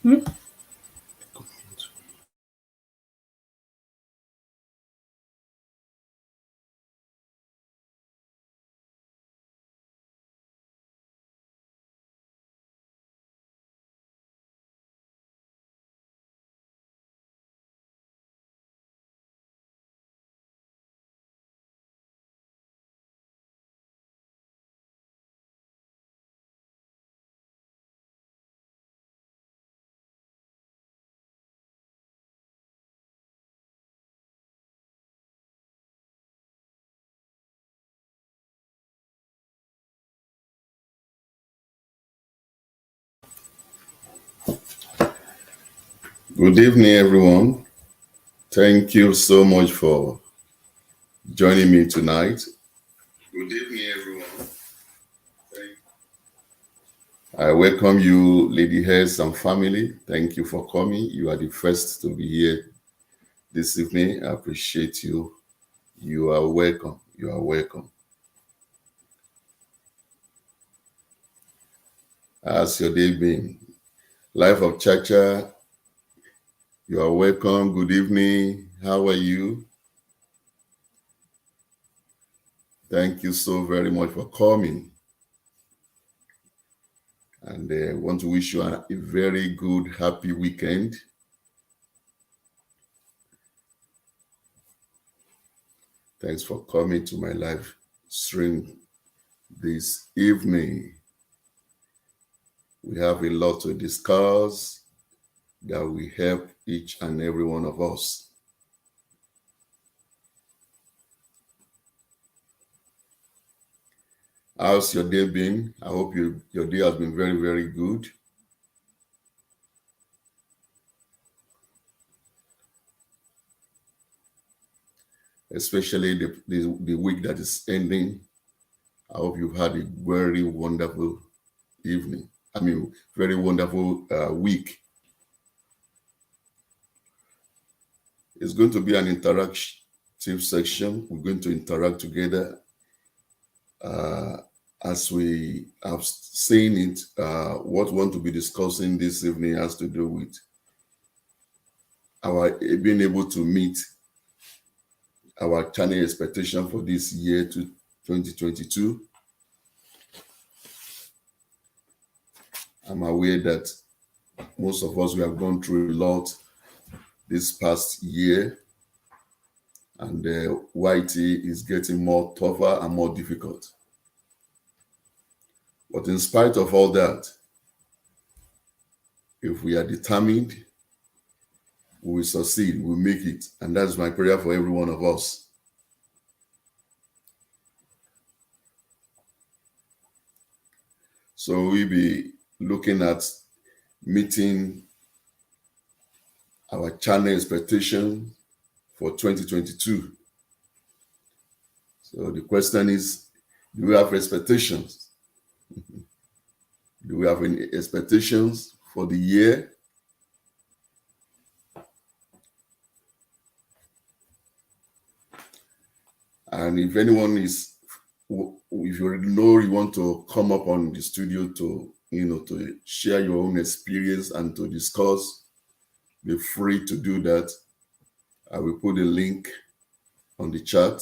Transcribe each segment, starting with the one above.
Hmm? Good evening, everyone. Thank you so much for joining me tonight. Good evening, everyone. I welcome you, Lady Hess and family. Thank you for coming. You are the first to be here this evening. I appreciate you. You are welcome. You are welcome. How's your day been? Life of Chacha, you are welcome. Good evening. How are you? Thank you so very much for coming. And I want to wish you a very good, happy weekend. Thanks for coming to my live stream this evening. We have a lot to discuss that will help each and every one of us. How's your day been? I hope your day has been very, very good. Especially the week that is ending. I hope you've had a very wonderful evening. Very wonderful week. It's going to be an interactive section. We're going to interact together. As we have seen it, what we want to be discussing this evening has to do with our being able to meet our channel expectation for this year to 2022. I'm aware that most of us, we have gone through a lot this past year, and YT is getting more tougher and more difficult. But in spite of all that, if we are determined, we will succeed, we'll make it. And that's my prayer for every one of us. So we'll be looking at meeting our channel expectation for 2022. So the question is, do we have expectations? Do we have any expectations for the year? And if anyone is, if you know you want to come up on the studio to, to share your own experience and to discuss, be free to do that. I will put a link on the chat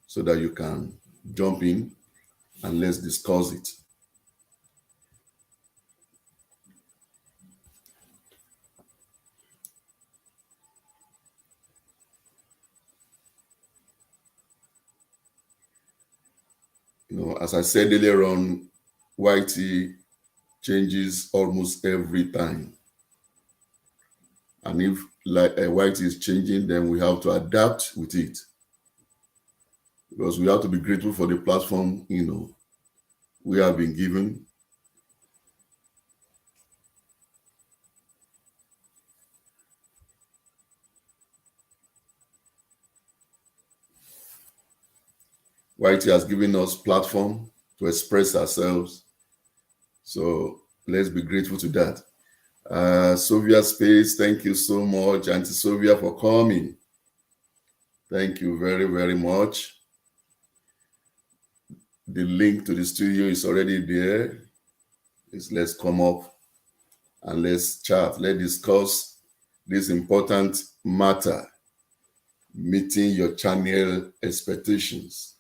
so that you can jump in and let's discuss it. As I said earlier on, YT changes almost every time. And if YT is changing, then we have to adapt with it. Because we have to be grateful for the platform, we have been given. YT has given us platform to express ourselves. So let's be grateful to that. Sylvia Space, thank you so much, Auntie Sylvia, for coming. Thank you very, very much. The link to the studio is already there. Let's come up and let's chat. Let's discuss this important matter, meeting your channel expectations.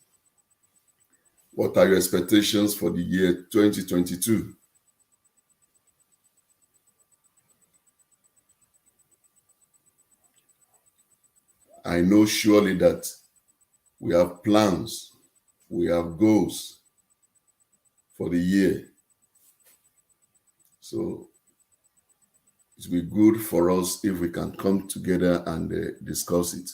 What are your expectations for the year 2022? I know surely that we have plans, we have goals for the year. So it will be good for us if we can come together and discuss it.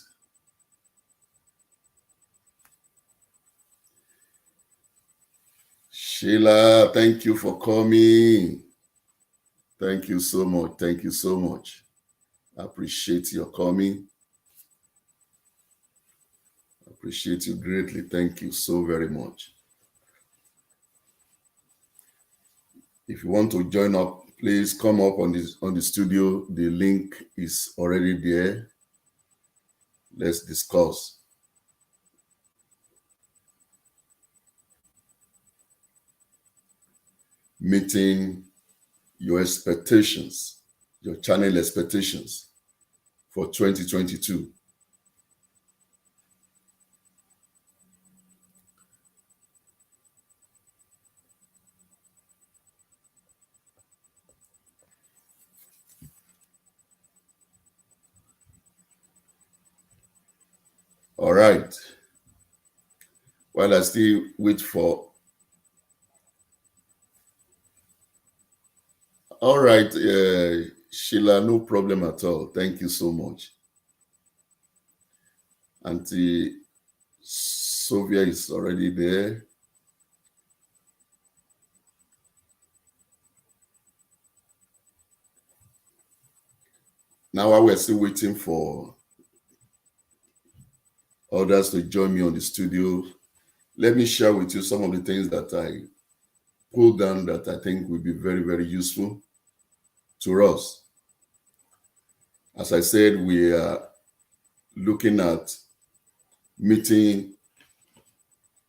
Sheila, thank you for coming. Thank you so much. Thank you so much. I appreciate your coming. I appreciate you greatly. Thank you so very much. If you want to join up, please come up on the studio. The link is already there. Let's discuss. Meeting your expectations, your channel expectations for 2022. All right. While I still wait for. All right, Sheila, no problem at all. Thank you so much. Auntie Sylvia is already there. Now, while we're still waiting for others to join me on the studio, let me share with you some of the things that I pulled down that I think will be very, very useful to us. As I said, we are looking at meeting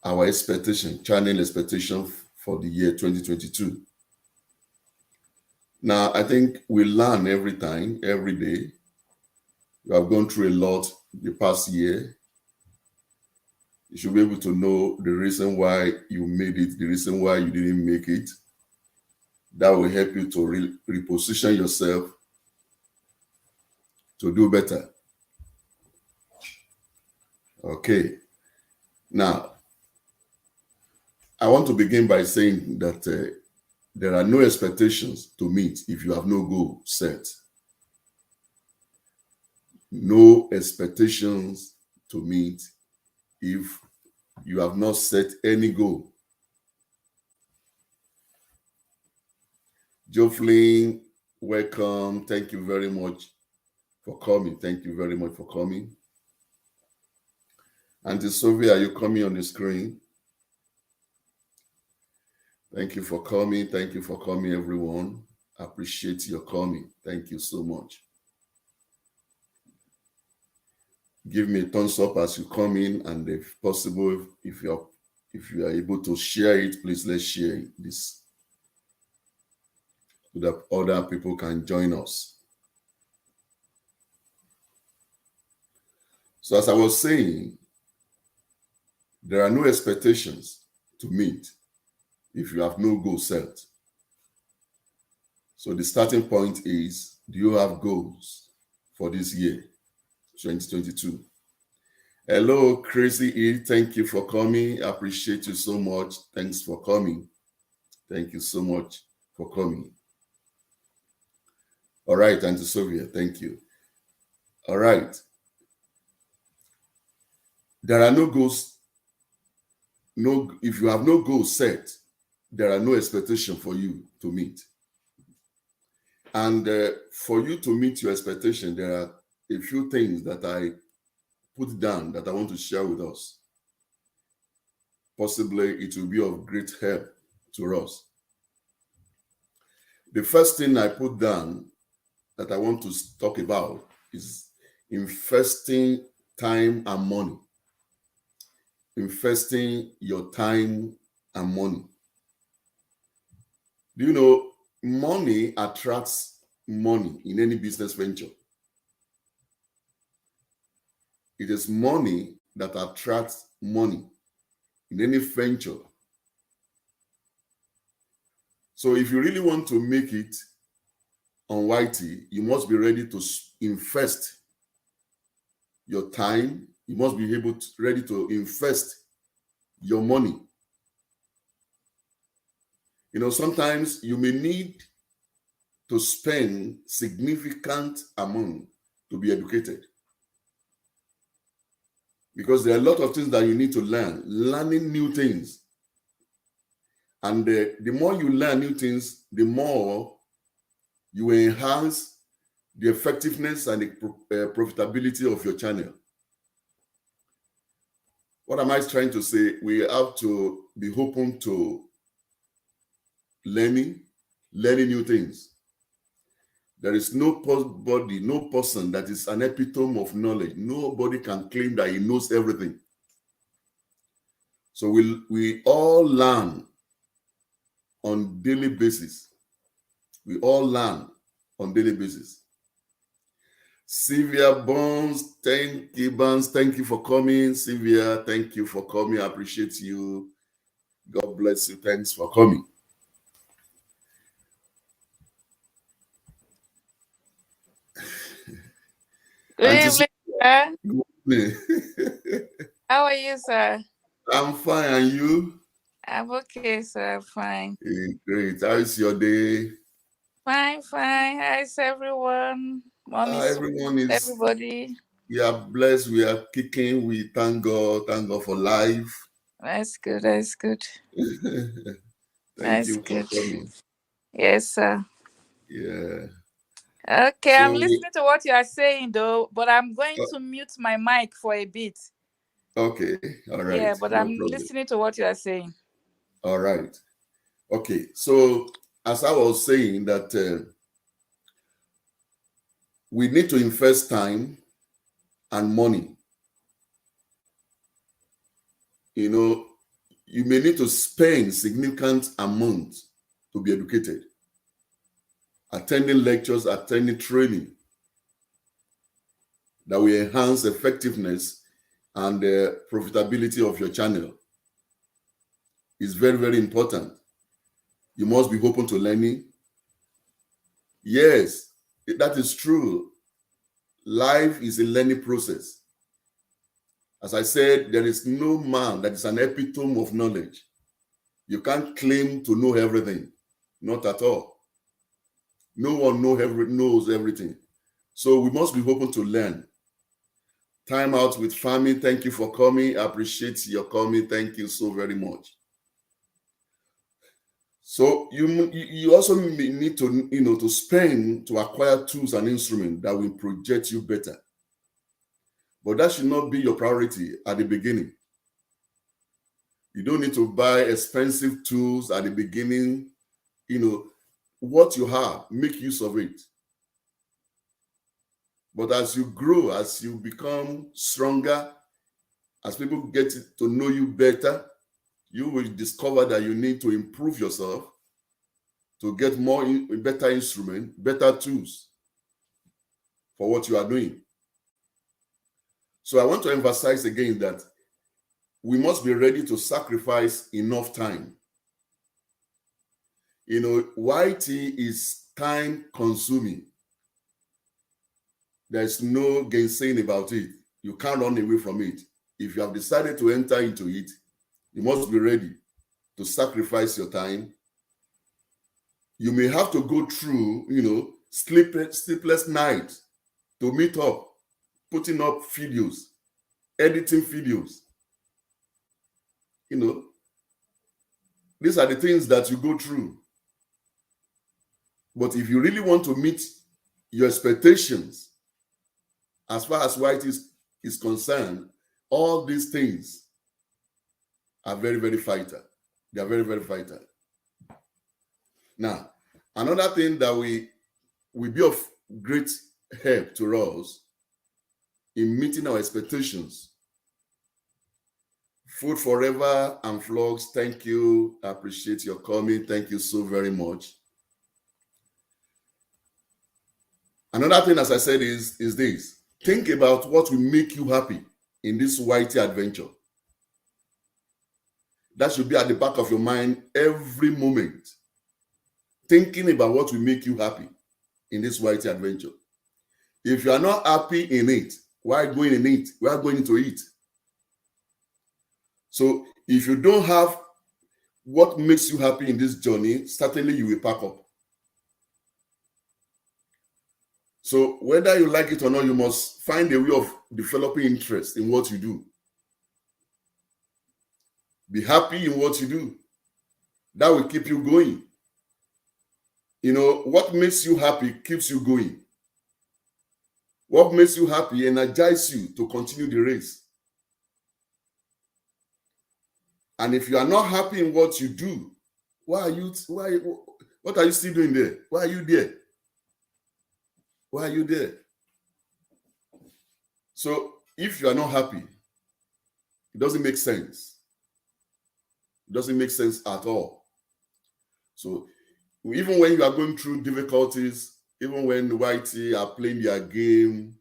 our expectation, channel expectation for the year 2022. Now, I think we learn every time, every day. You have gone through a lot the past year. You should be able to know the reason why you made it, the reason why you didn't make it. That will help you to reposition yourself to do better. Okay. Now, I want to begin by saying that there are no expectations to meet if you have no goal set. No expectations to meet if you have not set any goal. Jocelyn, welcome. Thank you very much for coming. Thank you very much for coming. Auntie Sophia, are you coming on the screen? Thank you for coming. Thank you for coming, everyone. I appreciate your coming. Thank you so much. Give me a thumbs up as you come in, and if possible, if you are able to share it, please let's share this so that other people can join us. So as I was saying, there are no expectations to meet if you have no goal set. So the starting point is, do you have goals for this year, 2022? Hello, Crazy E. Thank you for coming. I appreciate you so much. Thanks for coming. Thank you so much for coming. All right, Auntie Sylvia, thank you. All right. There are no goals. If you have no goals set, there are no expectation for you to meet. And for you to meet your expectation, there are a few things that I put down that I want to share with us. Possibly it will be of great help to us. The first thing I put down that I want to talk about is investing time and money. Investing your time and money. Do you know money attracts money in any business venture. It is money that attracts money in any venture. So if you really want to make it on YT, you must be ready to invest your time. You must be ready to invest your money. Sometimes you may need to spend significant amount to be educated, because there are a lot of things that you need to learning new things. And the more you learn new things, the more you enhance the effectiveness and the profitability of your channel. What am I trying to say? We have to be open to learning new things. There is no person that is an epitome of knowledge. Nobody can claim that he knows everything. So we all learn on daily basis. We all learn on daily basis. Sylvia Burns, thank you for coming. Sylvia, thank you for coming. I appreciate you. God bless you. Thanks for coming. Good evening, sir. Good evening. How are you, sir? I'm fine, and you? I'm okay, sir. Fine. Great. How is your day? Fine. How's everyone? Everyone is. Everybody. We are blessed. We are kicking. We thank God. Thank God for life. That's good. Thank you for coming. Yes, sir. Yeah. Okay, I'm listening to what you are saying, though, but I'm going to mute my mic for a bit. Okay. All right. Yeah, but I'm listening to what you are saying. All right. Okay. So, as I was saying, that we need to invest time and money. You may need to spend significant amount to be educated, attending lectures, attending training that will enhance effectiveness and the profitability of your channel. Is very, very important. You must be open to learning. Yes, that is true. Life is a learning process. As I said, there is no man that is an epitome of knowledge. You can't claim to know everything. Not at all. No one knows everything. So we must be open to learn. Time out with family. Thank you for coming. I appreciate your coming. Thank you so very much. So you also need to to spend to acquire tools and instruments that will project you better. But that should not be your priority at the beginning. You don't need to buy expensive tools at the beginning. What you have, make use of it. But as you grow, as you become stronger, as people get to know you better, you will discover that you need to improve yourself to get better instruments, better tools for what you are doing. So I want to emphasize again that we must be ready to sacrifice enough time. YT is time consuming. There's no gainsaying about it. You can't run away from it. If you have decided to enter into it, you must be ready to sacrifice your time. You may have to go through, sleepless nights to meet up, putting up videos, editing videos. These are the things that you go through. But if you really want to meet your expectations, as far as YT is concerned, all these things are very, very vital. They are very, very vital. Now, another thing that will be of great help to us in meeting our expectations. Food Forever and Vlogs, thank you. I appreciate your coming. Thank you so very much. Another thing, as I said, is this. Think about what will make you happy in this whitey adventure. That should be at the back of your mind every moment. Thinking about what will make you happy in this whitey adventure. If you are not happy in it, why going in it? Why going into it? So if you don't have what makes you happy in this journey, certainly you will pack up. So whether you like it or not, you must find a way of developing interest in what you do. Be happy in what you do. That will keep you going. You know, what makes you happy keeps you going. What makes you happy energizes you to continue the race. And if you are not happy in what you do, what are you still doing there? Why are you there? Why are you there? So if you are not happy, it doesn't make sense. It doesn't make sense at all. So even when you are going through difficulties, even when the YT are playing their game,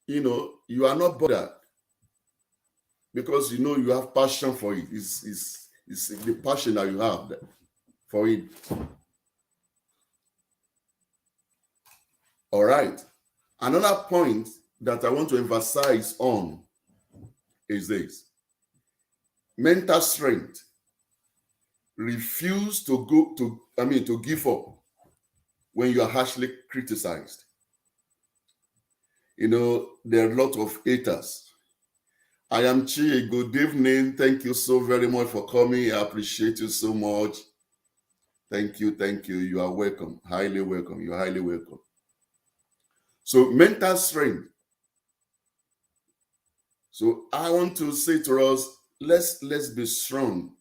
you know, you are not bothered because you know you have passion for it. It's the passion that you have for it. All right. Another point that I want to emphasize on is this. Mental strength. Refuse to give up when you are harshly criticized. You know, there are a lot of haters. I am Chi. Good evening. Thank you so very much for coming. I appreciate you so much. Thank you. Thank you. You are welcome. Highly welcome. You are highly welcome. So mental strength. So I want to say to us, let's be strong.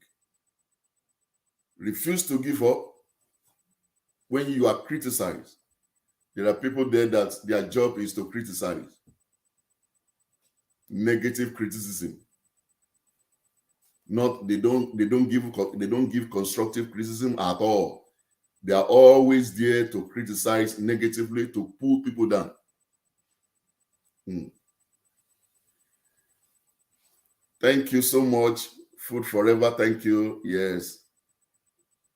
Refuse to give up when you are criticized. There are people there that their job is to criticize. Negative criticism. They don't give constructive criticism at all. They are always there to criticize negatively, to pull people down. Thank you so much. Food forever. Thank you. Yes.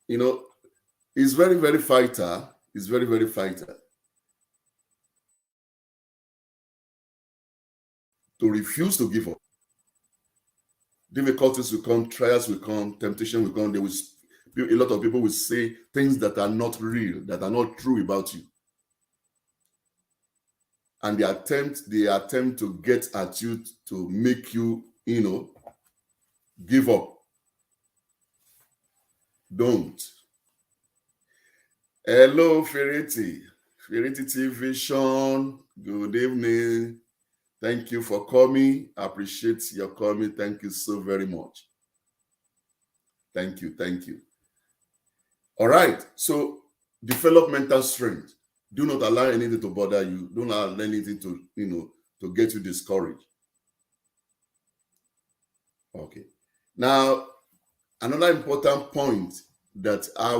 You know, it's very, very fighter. It's very, very fighter. To refuse to give up. Difficulties will come, trials will come, temptation will come. A lot of people will say things that are not real, that are not true about you. And they attempt to get at you to make you, give up. Don't. Hello, Ferretti TV Sean. Good evening. Thank you for coming. I appreciate your coming. Thank you so very much. Thank you. Thank you. All right. So develop mental strength. Do not allow anything to bother you. Don't allow anything to get you discouraged. Okay. Now, another important point that I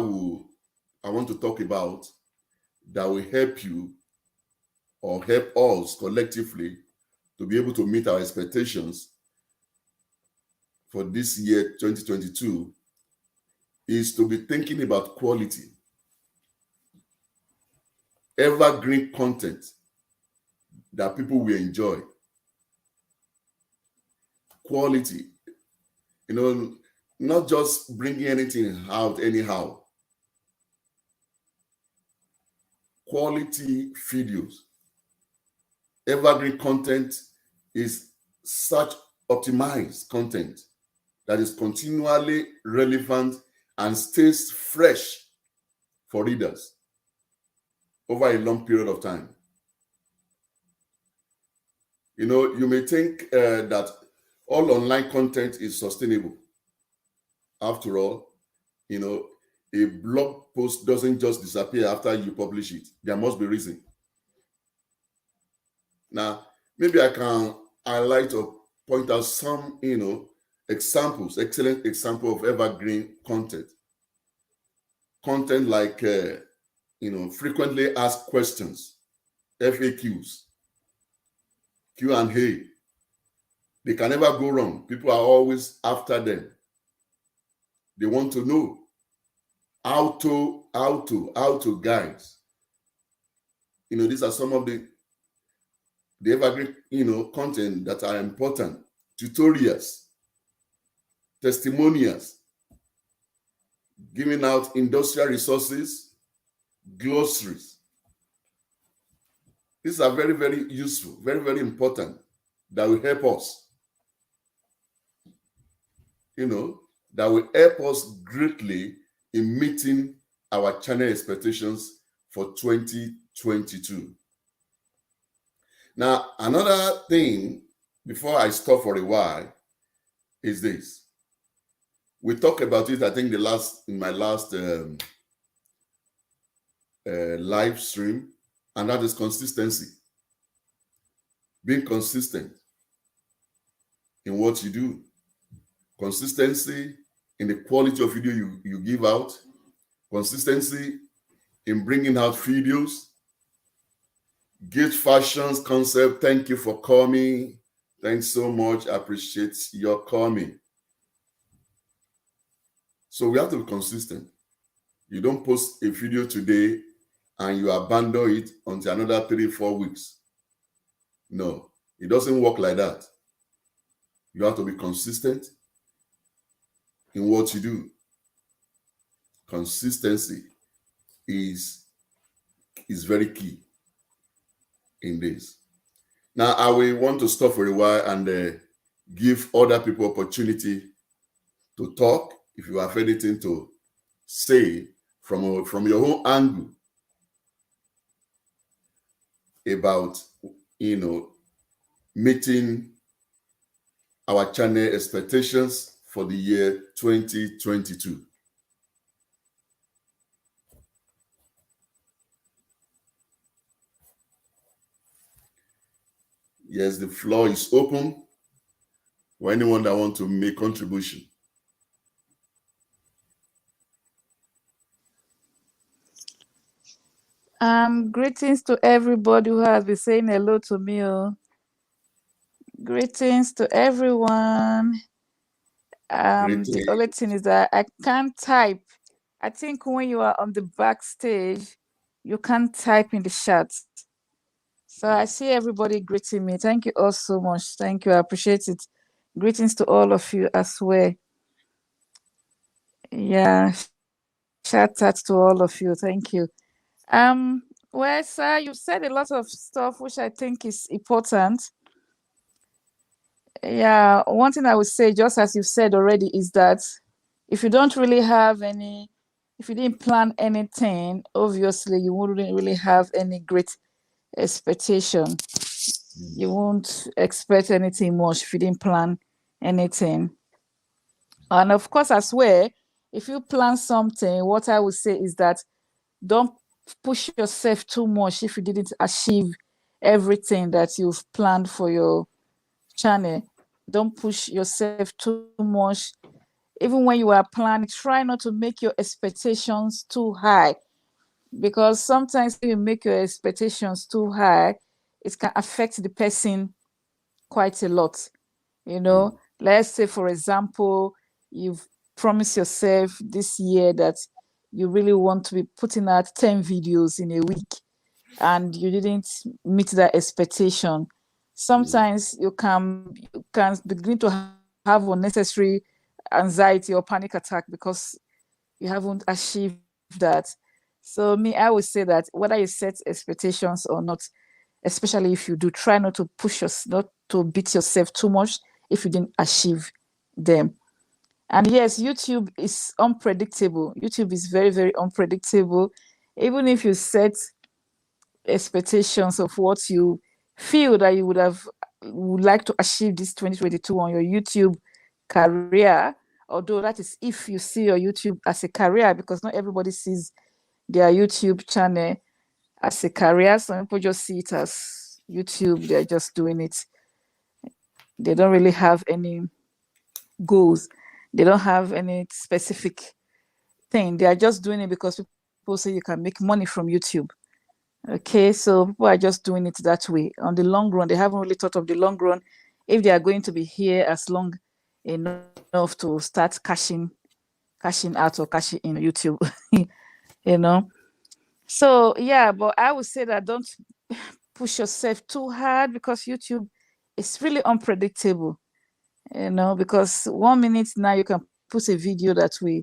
want to talk about that will help you or help us collectively to be able to meet our expectations for this year 2022 is to be thinking about quality. Evergreen content that people will enjoy. Quality. Not just bringing anything out anyhow. Quality videos. Evergreen content is such optimized content that is continually relevant and stays fresh for readers over a long period of time. You may think that all online content is sustainable. After all, a blog post doesn't just disappear after you publish it. There must be reason. Now, maybe I can highlight or point out some, examples, excellent example of evergreen content. Content like frequently asked questions, FAQs, Q&A. They can never go wrong. People are always after them. They want to know how to guide. These are some of the evergreen, content that are important. Tutorials, testimonials, giving out industrial resources, glossaries. These are very, very useful, very, very important, that will help us, that will help us greatly in meeting our channel expectations for 2022. Now, another thing, before I stop for a while, is this. We talked about it, I think, in my last live stream, and that is consistency. Being consistent in what you do. Consistency in the quality of video you give out. Consistency in bringing out videos. Gate Fashions Concept, thank you for coming. Thanks so much. I appreciate your coming. So we have to be consistent. You don't post a video today and you abandon it until another 3-4 weeks. No, it doesn't work like that. You have to be consistent in what you do. Consistency is very key in this. Now, I will want to stop for a while and give other people opportunity to talk. If you have anything to say from your own angle about, meeting our channel expectations for the year 2022. Yes, the floor is open for anyone that wants to make contribution. Greetings to everybody who has been saying hello to me. Greetings to everyone. The only thing is that I can't type. I think when you are on the backstage, you can't type in the chat. So I see everybody greeting me. Thank you all so much. Thank you. I appreciate it. Greetings to all of you as well. Yeah, shout out to all of you. Thank you. Well, sir, you said a lot of stuff which I think is important. Yeah, one thing I would say, just as you've said already, is that if you don't really have any, if you didn't plan anything, obviously you wouldn't really have any great expectation. You won't expect anything much if you didn't plan anything. And of course, as well, if you plan something, what I would say is that don't push yourself too much if you didn't achieve everything that you've planned for your channel. Don't push yourself too much. Even when you are planning, try not to make your expectations too high, because sometimes if you make your expectations too high, it can affect the person quite a lot. Let's say, for example, you've promised yourself this year that you really want to be putting out 10 videos in a week, and you didn't meet that expectation. Sometimes you can begin to have unnecessary anxiety or panic attack because you haven't achieved that. So I would say that whether you set expectations or not, especially if you do, try not to not to beat yourself too much if you didn't achieve them. And yes, YouTube is unpredictable. YouTube is very, very unpredictable. Even if you set expectations of what you feel that you would like to achieve this 2022 on your YouTube career, although that is if you see your YouTube as a career, because not everybody sees their YouTube channel as a career. Some people just see it as YouTube. They're just doing it. They don't really have any goals. They don't have any specific thing. They are just doing it because people people say you can make money from YouTube. Okay, so people are just doing it that way. On the long run, they haven't really thought of the long run. If they are going to be here as long enough to start cashing out or cashing in YouTube, you know. So yeah, but I would say that don't push yourself too hard because YouTube is really unpredictable, because 1 minute now you can put a video that will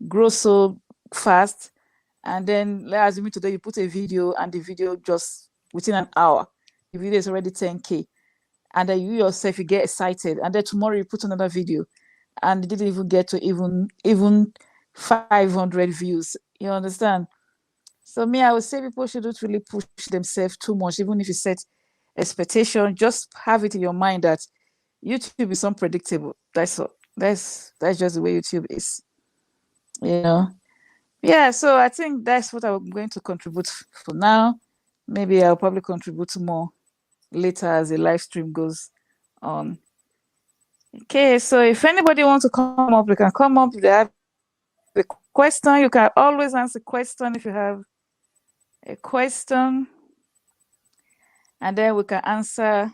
grow so fast, and then let's assume today you put a video and the video just within an hour, the video is already 10K, and then you yourself you get excited, and then tomorrow you put another video and it didn't even get to even 500 views. You understand? So me, I would say people shouldn't really push themselves too much, even if you set expectation. Just have it in your mind that YouTube is unpredictable. That's all. That's just the way YouTube is. You know. Yeah. So I think that's what I'm going to contribute for now. Maybe I'll probably contribute more later as the live stream goes on. Okay. So if anybody wants to come up, they can come up. If they have a question, you can always answer question if you have a question, and then we can answer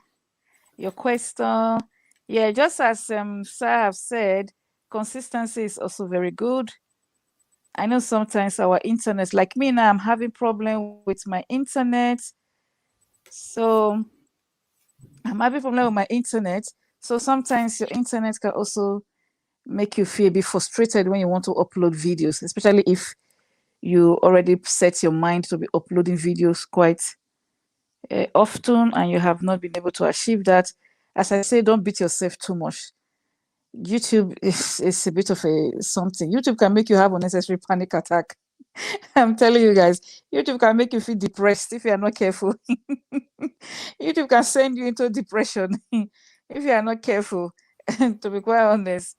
your question. Yeah, just as Sir have said, consistency is also very good. I know sometimes our internet, like me now, I'm having problem with my internet. So I'm having problem with my internet. So sometimes your internet can also make you feel a bit frustrated when you want to upload videos, especially if you already set your mind to be uploading videos quite often and you have not been able to achieve that. As I say, don't beat yourself too much. YouTube is a bit of a something. YouTube can make you have unnecessary panic attack. I'm telling you guys, YouTube can make you feel depressed if you are not careful. YouTube can send you into depression if you are not careful, to be quite honest.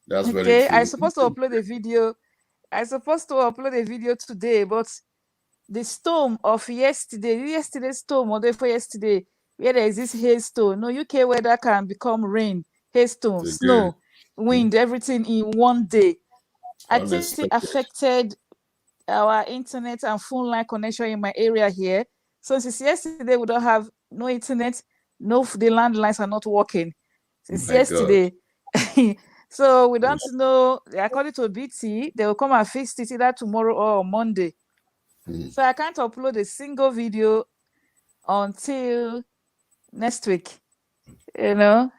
That's very Okay, true. I supposed to upload a video today, but the storm of yesterday's storm or day for yesterday, where there is this hailstone. No, UK weather can become rain, hailstone, Again, snow, wind, everything in one day. I think it unexpected. affected our internet and phone line connection in my area here. So since yesterday we don't have no internet, no the landlines are not working since My God. yesterday. So we don't know. According to BT, they will come and fix it either tomorrow or Monday. Hmm. So I can't upload a single video until next week.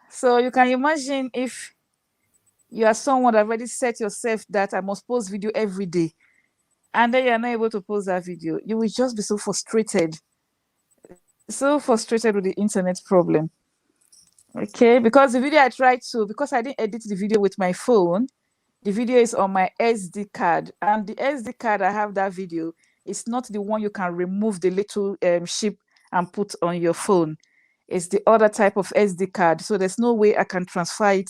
So you can imagine if you are someone that already set yourself that I must post video every day, and then you're not able to post that video, you will just be so frustrated with the internet problem. Okay, because the video I tried to, because I didn't edit the video with my phone, the video is on my SD card, and the SD card I have that video is not the one you can remove the little chip and put on your phone. It's the other type of SD card, so there's no way I can transfer it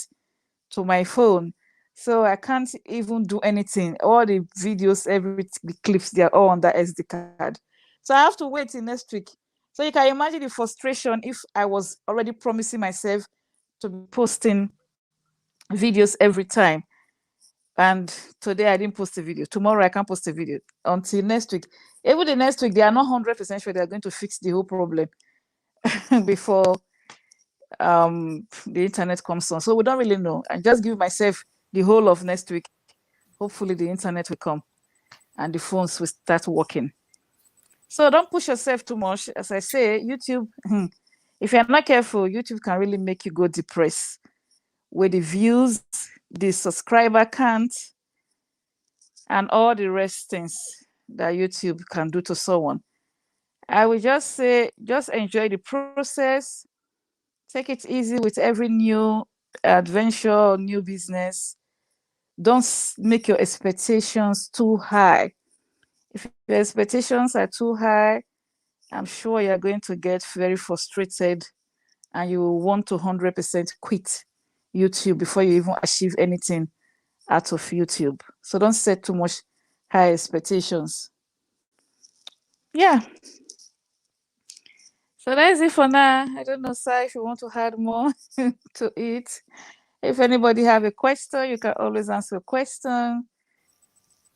to my phone. So I can't even do anything. All the videos, the clips, they are all on that SD card. So I have to wait till next week. So you can imagine the frustration if I was already promising myself to be posting videos every time. And today I didn't post a video. Tomorrow I can't post a video until next week. Even the next week, they are not 100% sure they are going to fix the whole problem before the internet comes on. So we don't really know. I just give myself the whole of next week. Hopefully the internet will come and the phones will start working. So don't push yourself too much. As I say, YouTube, if you're not careful, YouTube can really make you go depressed with the views, the subscriber count, and all the rest things that YouTube can do to someone. I would just say, just enjoy the process. Take it easy with every new adventure or new business. Don't make your expectations too high. If your expectations are too high, I'm sure you're going to get very frustrated and you will want to 100% quit YouTube before you even achieve anything out of YouTube. So don't set too much high expectations. Yeah. So that's it for now. I don't know, sir, if you want to add more to it. If anybody have a question, you can always answer a question.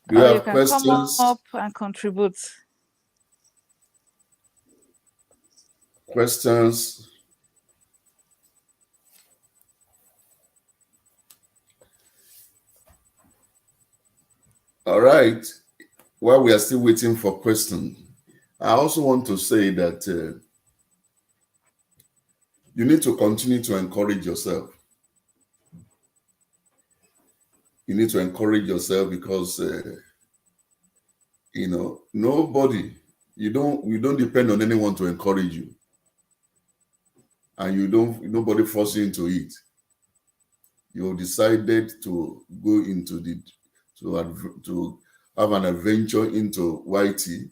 Do you Or you have can come up questions? and contribute. Questions? All right. While we are still waiting for questions, I also want to say that you need to continue to encourage yourself. You need to encourage yourself because nobody, you don't depend on anyone to encourage you, and nobody force you into it. You decided to go into the to have an adventure into YT.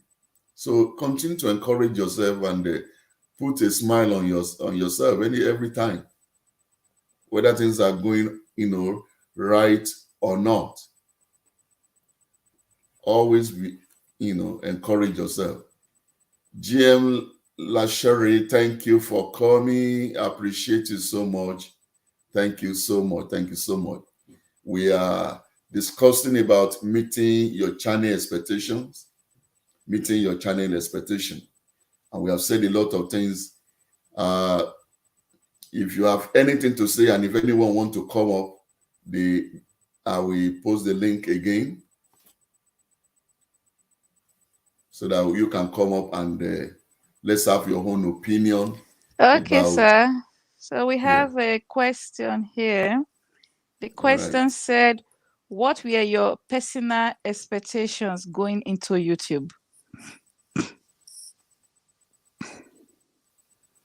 So continue to encourage yourself and put a smile on yourself every time, whether things are going right or not. Always be encourage yourself. GM Lashari, thank you for coming. I appreciate you so much. Thank you so much. Thank you so much. We are discussing about meeting your channel expectations, meeting your channel expectation. And we have said a lot of things. If you have anything to say, and if anyone want to come up, I will post the link again so that you can come up and let's have your own opinion Okay, about. sir. So we Yeah. have a question here. The All right. question said, what were your personal expectations going into YouTube?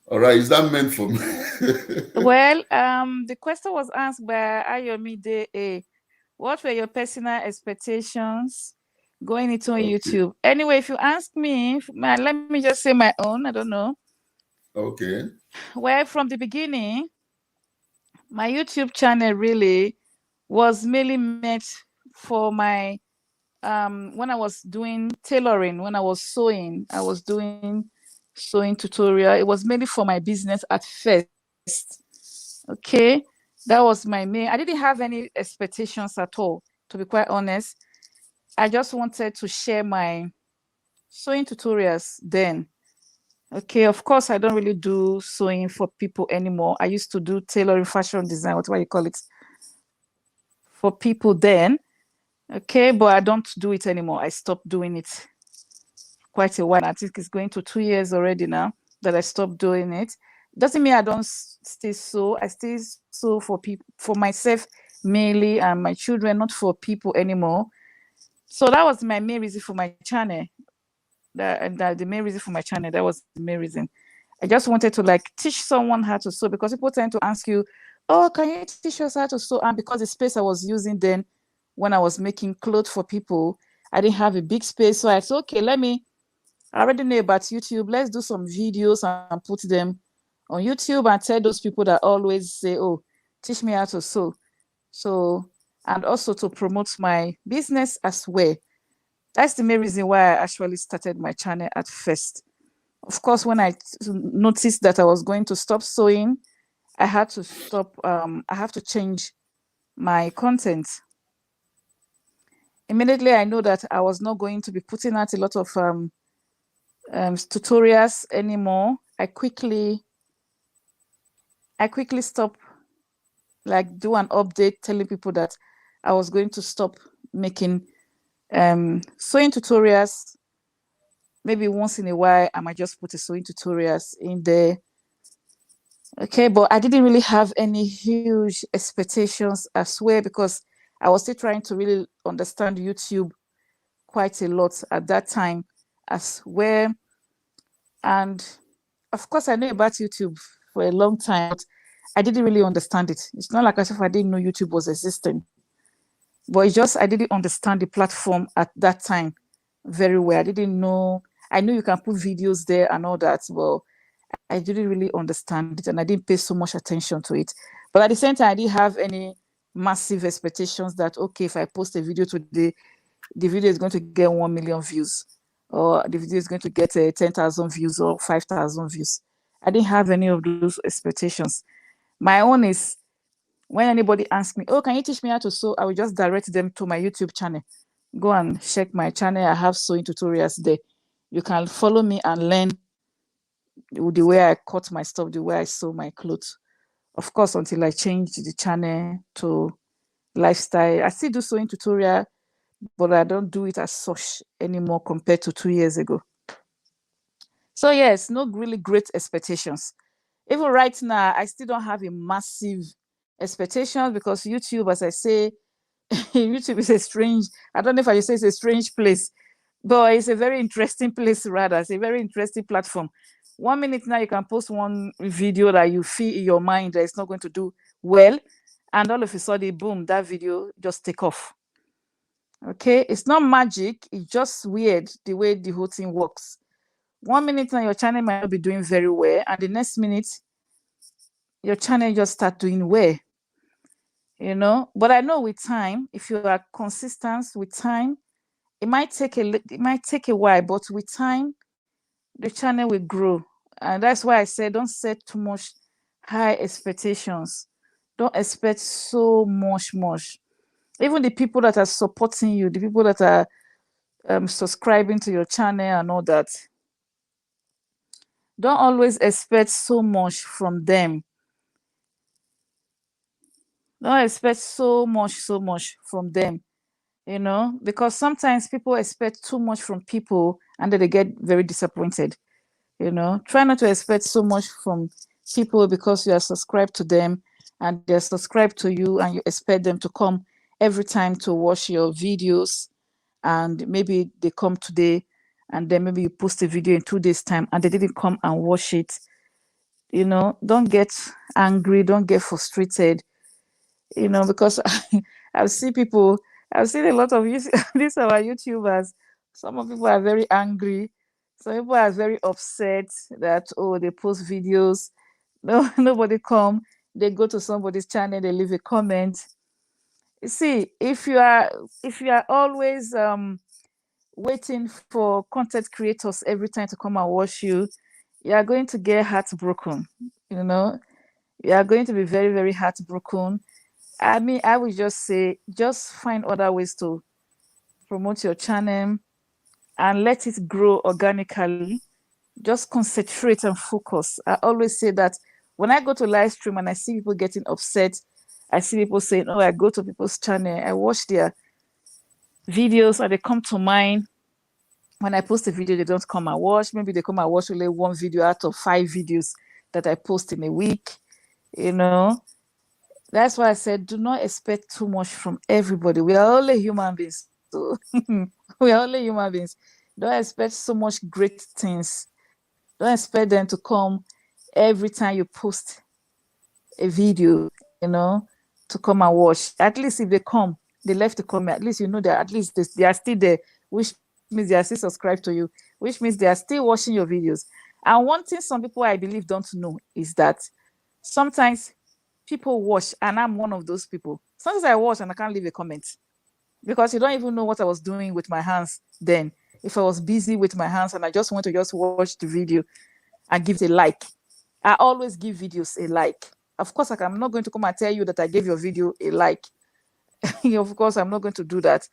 All right. Is that meant for me? Well, the question was asked by Ayomide A. What were your personal expectations going into Okay. YouTube? Anyway, if you ask me, let me just say my own. I don't know. Okay. Well, from the beginning, my YouTube channel really was mainly meant for my when I was doing tailoring, when I was sewing, I was doing sewing tutorial. It was mainly for my business at first. Okay. That was my main. I didn't have any expectations at all, to be quite honest. I just wanted to share my sewing tutorials then. Okay, of course, I don't really do sewing for people anymore. I used to do tailoring, fashion design, whatever you call it, for people then. Okay, but I don't do it anymore. I stopped doing it quite a while. I think it's going to 2 years already now that I stopped doing it. Doesn't mean I don't still sew. I still sew for people, for myself mainly, and my children, not for people anymore. So that was my main reason for my channel. The main reason for my channel. That was the main reason. I just wanted to like teach someone how to sew because people tend to ask you, "Oh, can you teach us how to sew?" And because the space I was using then, when I was making clothes for people, I didn't have a big space, so I said, "Okay, I already know about YouTube. Let's do some videos and put them on YouTube and tell those people that always say, oh, teach me how to sew." So, and also to promote my business as well. That's the main reason why I actually started my channel at first. Of course, when I noticed that I was going to stop sewing, I have to change my content. Immediately, I know that I was not going to be putting out a lot of tutorials anymore. I quickly stopped, like, do an update telling people that I was going to stop making sewing tutorials. Maybe once in a while, I might just put a sewing tutorials in there. Okay, but I didn't really have any huge expectations as well because I was still trying to really understand YouTube quite a lot at that time as well. And of course, I knew about YouTube for a long time, but I didn't really understand it. It's not like as if I didn't know YouTube was existing, but it's just I didn't understand the platform at that time very well. I didn't know. I knew you can put videos there and all that. Well, I didn't really understand it, and I didn't pay so much attention to it. But at the same time, I didn't have any massive expectations that okay, if I post a video today, the video is going to get 1 million views, or the video is going to get 10,000 views or 5,000 views. I didn't have any of those expectations. My own is when anybody asks me, "Oh, can you teach me how to sew?" I will just direct them to my YouTube channel. Go and check my channel. I have sewing tutorials there. You can follow me and learn the way I cut my stuff, the way I sew my clothes. Of course, until I change the channel to lifestyle. I still do sewing tutorial, but I don't do it as such anymore compared to 2 years ago. So yes, no really great expectations. Even right now, I still don't have a massive expectations because YouTube, as I say, YouTube is a strange, I don't know if I should say it's a strange place, but it's a very interesting place rather. It's a very interesting platform. 1 minute now you can post one video that you feel in your mind that it's not going to do well, and all of a sudden, boom, that video just take off. Okay, it's not magic, it's just weird the way the whole thing works. 1 minute now your channel might not be doing very well, and the next minute your channel just start doing well. But I know with time, if you are consistent with time, it might take a while, but with time the channel will grow. And that's why I said don't set too much high expectations. Don't expect so much. Even the people that are supporting you, the people that are subscribing to your channel and all that, don't always expect so much from them. Don't expect so much from them, because sometimes people expect too much from people and then they get very disappointed. Try not to expect so much from people because you are subscribed to them and they're subscribed to you and you expect them to come every time to watch your videos, and maybe they come today and then maybe you post a video in 2 days time and they didn't come and watch it. Don't get angry, don't get frustrated, because I've seen people, I've seen a lot of these are our YouTubers. Some of people are very angry. Some people are very upset that, oh, they post videos, no, nobody come. They go to somebody's channel, they leave a comment. You see, if you are always waiting for content creators every time to come and watch you, you are going to get heartbroken. You know, you are going to be very, very heartbroken. I mean, I would just say, just find other ways to promote your channel and let it grow organically. Just concentrate and focus. I always say that when I go to live stream and I see people getting upset, I see people saying, oh, I go to people's channel, I watch their videos and they come to mine. When I post a video, they don't come and watch. Maybe they come and watch only one video out of 5 videos that I post in a week. You know, that's why I said, do not expect too much from everybody. We are only human beings. So we are only human beings. Don't expect so much great things. Don't expect them to come every time you post a video, to come and watch. At least if they come, they left a comment, at least you know that at least they are still there, which means they are still subscribed to you, which means they are still watching your videos. And one thing some people I believe don't know is that sometimes people watch, and I'm one of those people. Sometimes I watch and I can't leave a comment because you don't even know what I was doing with my hands then. If I was busy with my hands and I just want to just watch the video and give it a like, I always give videos a like. Of course, I'm not going to come and tell you that I gave your video a like. Of course, I'm not going to do that,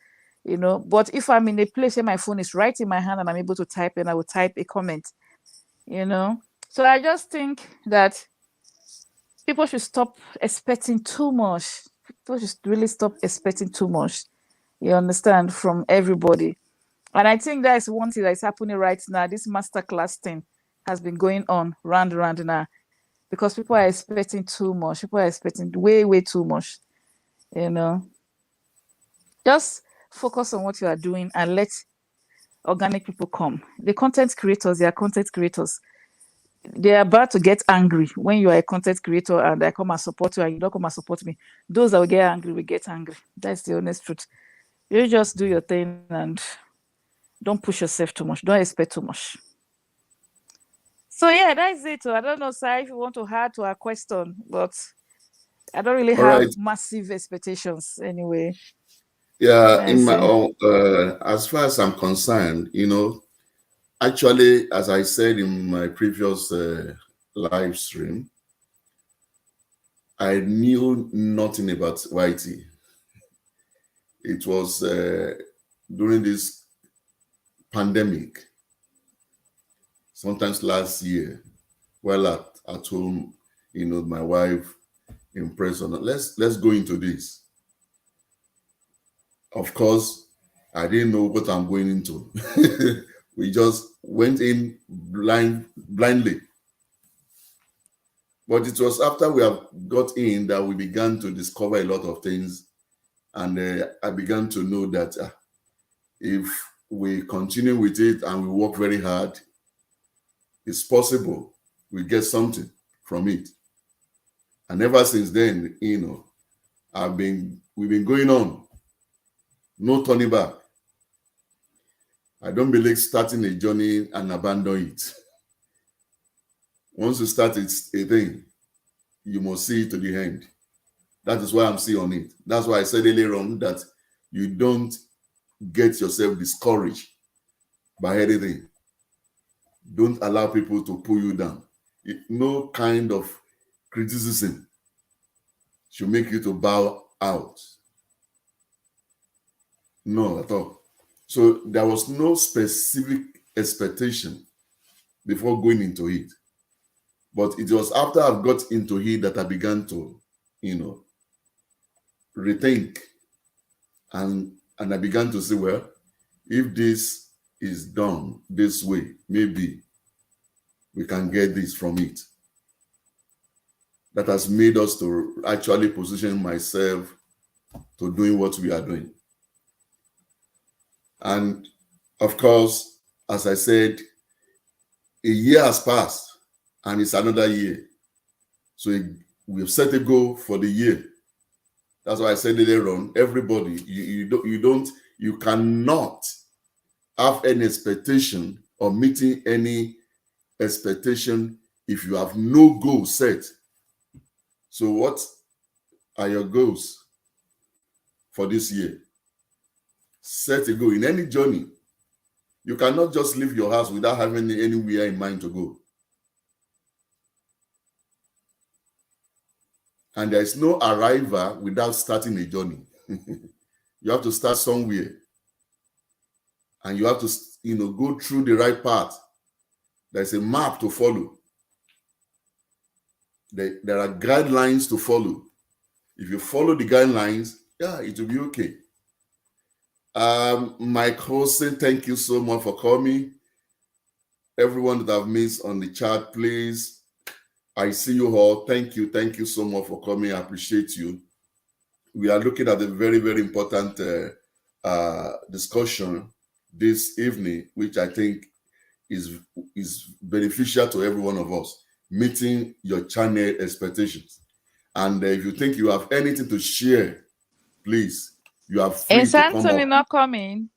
But if I'm in a place where my phone is right in my hand and I'm able to type, and I will type a comment, you know. So I just think that people should stop expecting too much. People should really stop expecting too much. You understand, from everybody. And I think that is one thing that is happening right now. This masterclass thing has been going on round now because people are expecting too much. People are expecting way too much. You know, just focus on what you are doing and let organic people come. The content creators, they are content creators. They are about to get angry when you are a content creator and I come and support you and you don't come and support me. Those that will get angry will get angry. That's the honest truth. You just do your thing and don't push yourself too much. Don't expect too much. So yeah, that's it. I don't know, Sai, if you want to add to our question, but I don't really All have right. massive expectations anyway. Yeah, in That's my it. own, as far as I'm concerned, actually, as I said in my previous live stream, I knew nothing about YT. It was during this pandemic, sometimes last year, while at home, my wife impressed on, let's go into this. Of course, I didn't know what I'm going into. We just went in blindly. But it was after we have got in that we began to discover a lot of things. And I began to know that if we continue with it and we work very hard, it's possible we get something from it. And ever since then, we've been going on, no turning back. I don't believe starting a journey and abandon it. Once you start a thing, you must see it to the end. That is why I'm still on it. That's why I said earlier on that you don't get yourself discouraged by anything. Don't allow people to pull you down. No kind of criticism should make you to bow out. No, at all. So there was no specific expectation before going into it. But it was after I've got into it that I began to, rethink. And I began to say, well, if this is done this way, maybe we can get this from it. That has made us to actually position myself to doing what we are doing. And of course, as I said, a year has passed and it's another year. So we've set a goal for the year. That's why I said earlier on, everybody, you cannot have any expectation or meeting any expectation if you have no goal set. So what are your goals for this year? Set a goal in any journey. You cannot just leave your house without having anywhere in mind to go. And there is no arrival without starting a journey. You have to start somewhere. And you have to, go through the right path. There's a map to follow. There are guidelines to follow. If you follow the guidelines, it will be okay. Mike Hossein, thank you so much for coming. Everyone that I've missed on the chat, please. I see you all. Thank you so much for coming. I appreciate you. We are looking at a very, very important discussion this evening, which I think is beneficial to every one of us, meeting your channel expectations. And if you think you have anything to share, please, you are free Is to come Anthony up. not coming?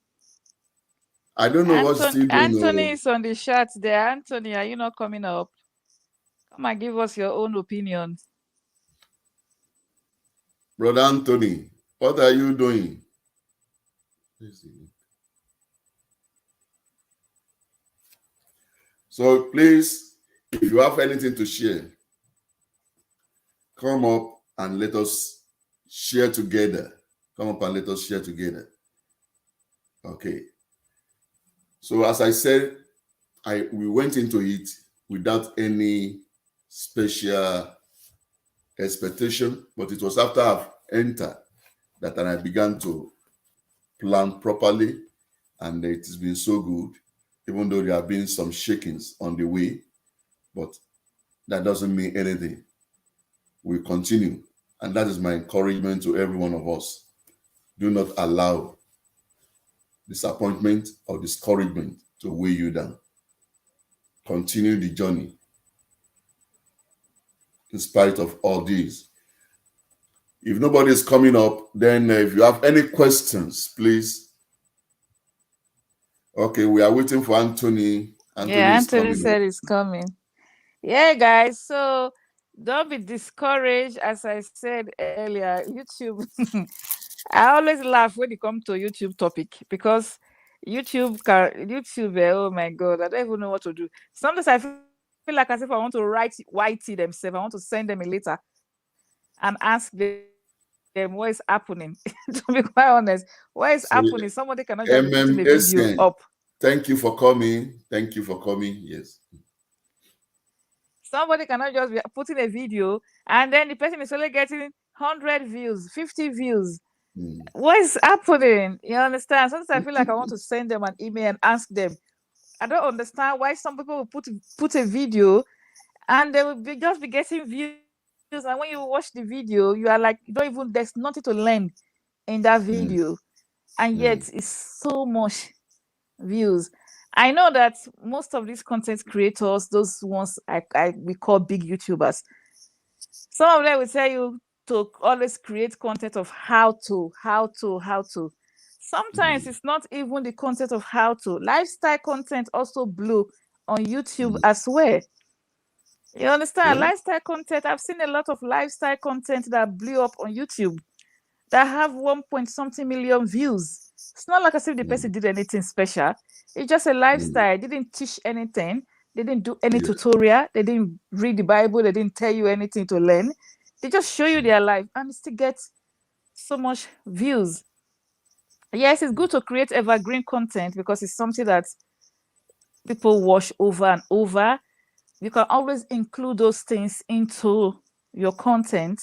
I don't know what's still doing. Anthony is on the chat there. Anthony, are you not coming up? Come and give us your own opinion. Brother Anthony, what are you doing? So please, if you have anything to share, come up and let us share together. Come up and let us share together. Okay. So as I said, we went into it without any special expectation, but it was after I've entered that I began to plan properly, and it has been so good, even though there have been some shakings on the way, but that doesn't mean anything. We continue, and that is my encouragement to every one of us. Do not allow disappointment or discouragement to weigh you down. Continue the journey in spite of all these. If nobody is coming up, then if you have any questions, please. Okay, we are waiting for Anthony. Anthony said he's coming. Yeah, guys. So don't be discouraged. As I said earlier, YouTube. I always laugh when it comes to YouTube topic because YouTube, oh my God, I don't even know what to do. Sometimes I feel like as if I want to write YT themselves. I want to send them a letter and ask them what is happening. To be quite honest, what is So happening? Somebody cannot just be putting a video MMSN, up. thank you for coming. Thank you for coming. Yes. Somebody cannot just be putting a video and then the person is only getting 100 views, 50 views. Mm. What is happening? You understand? Sometimes I feel like I want to send them an email and ask them. I don't understand why some people will put a video and they will just be getting views. And when you watch the video, you are like, you don't even, there's nothing to learn in that Mm. video. And yet Mm. it's so much views. I know that most of these content creators, those ones we call big YouTubers, some of them will tell you to always create content of how to. Sometimes Mm. it's not even the content of how to. Lifestyle content also blew on YouTube Mm. as well. You understand? Yeah. Lifestyle content. I've seen a lot of lifestyle content that blew up on YouTube that have 1 point something million views. It's not like as if the Mm. person did anything special. It's just a Mm. lifestyle. They didn't teach anything. They didn't do any Yeah. tutorial. They didn't read the Bible. They didn't tell you anything to learn. They just show you their life and still get so much views. Yes, it's good to create evergreen content because it's something that people watch over and over. You can always include those things into your content.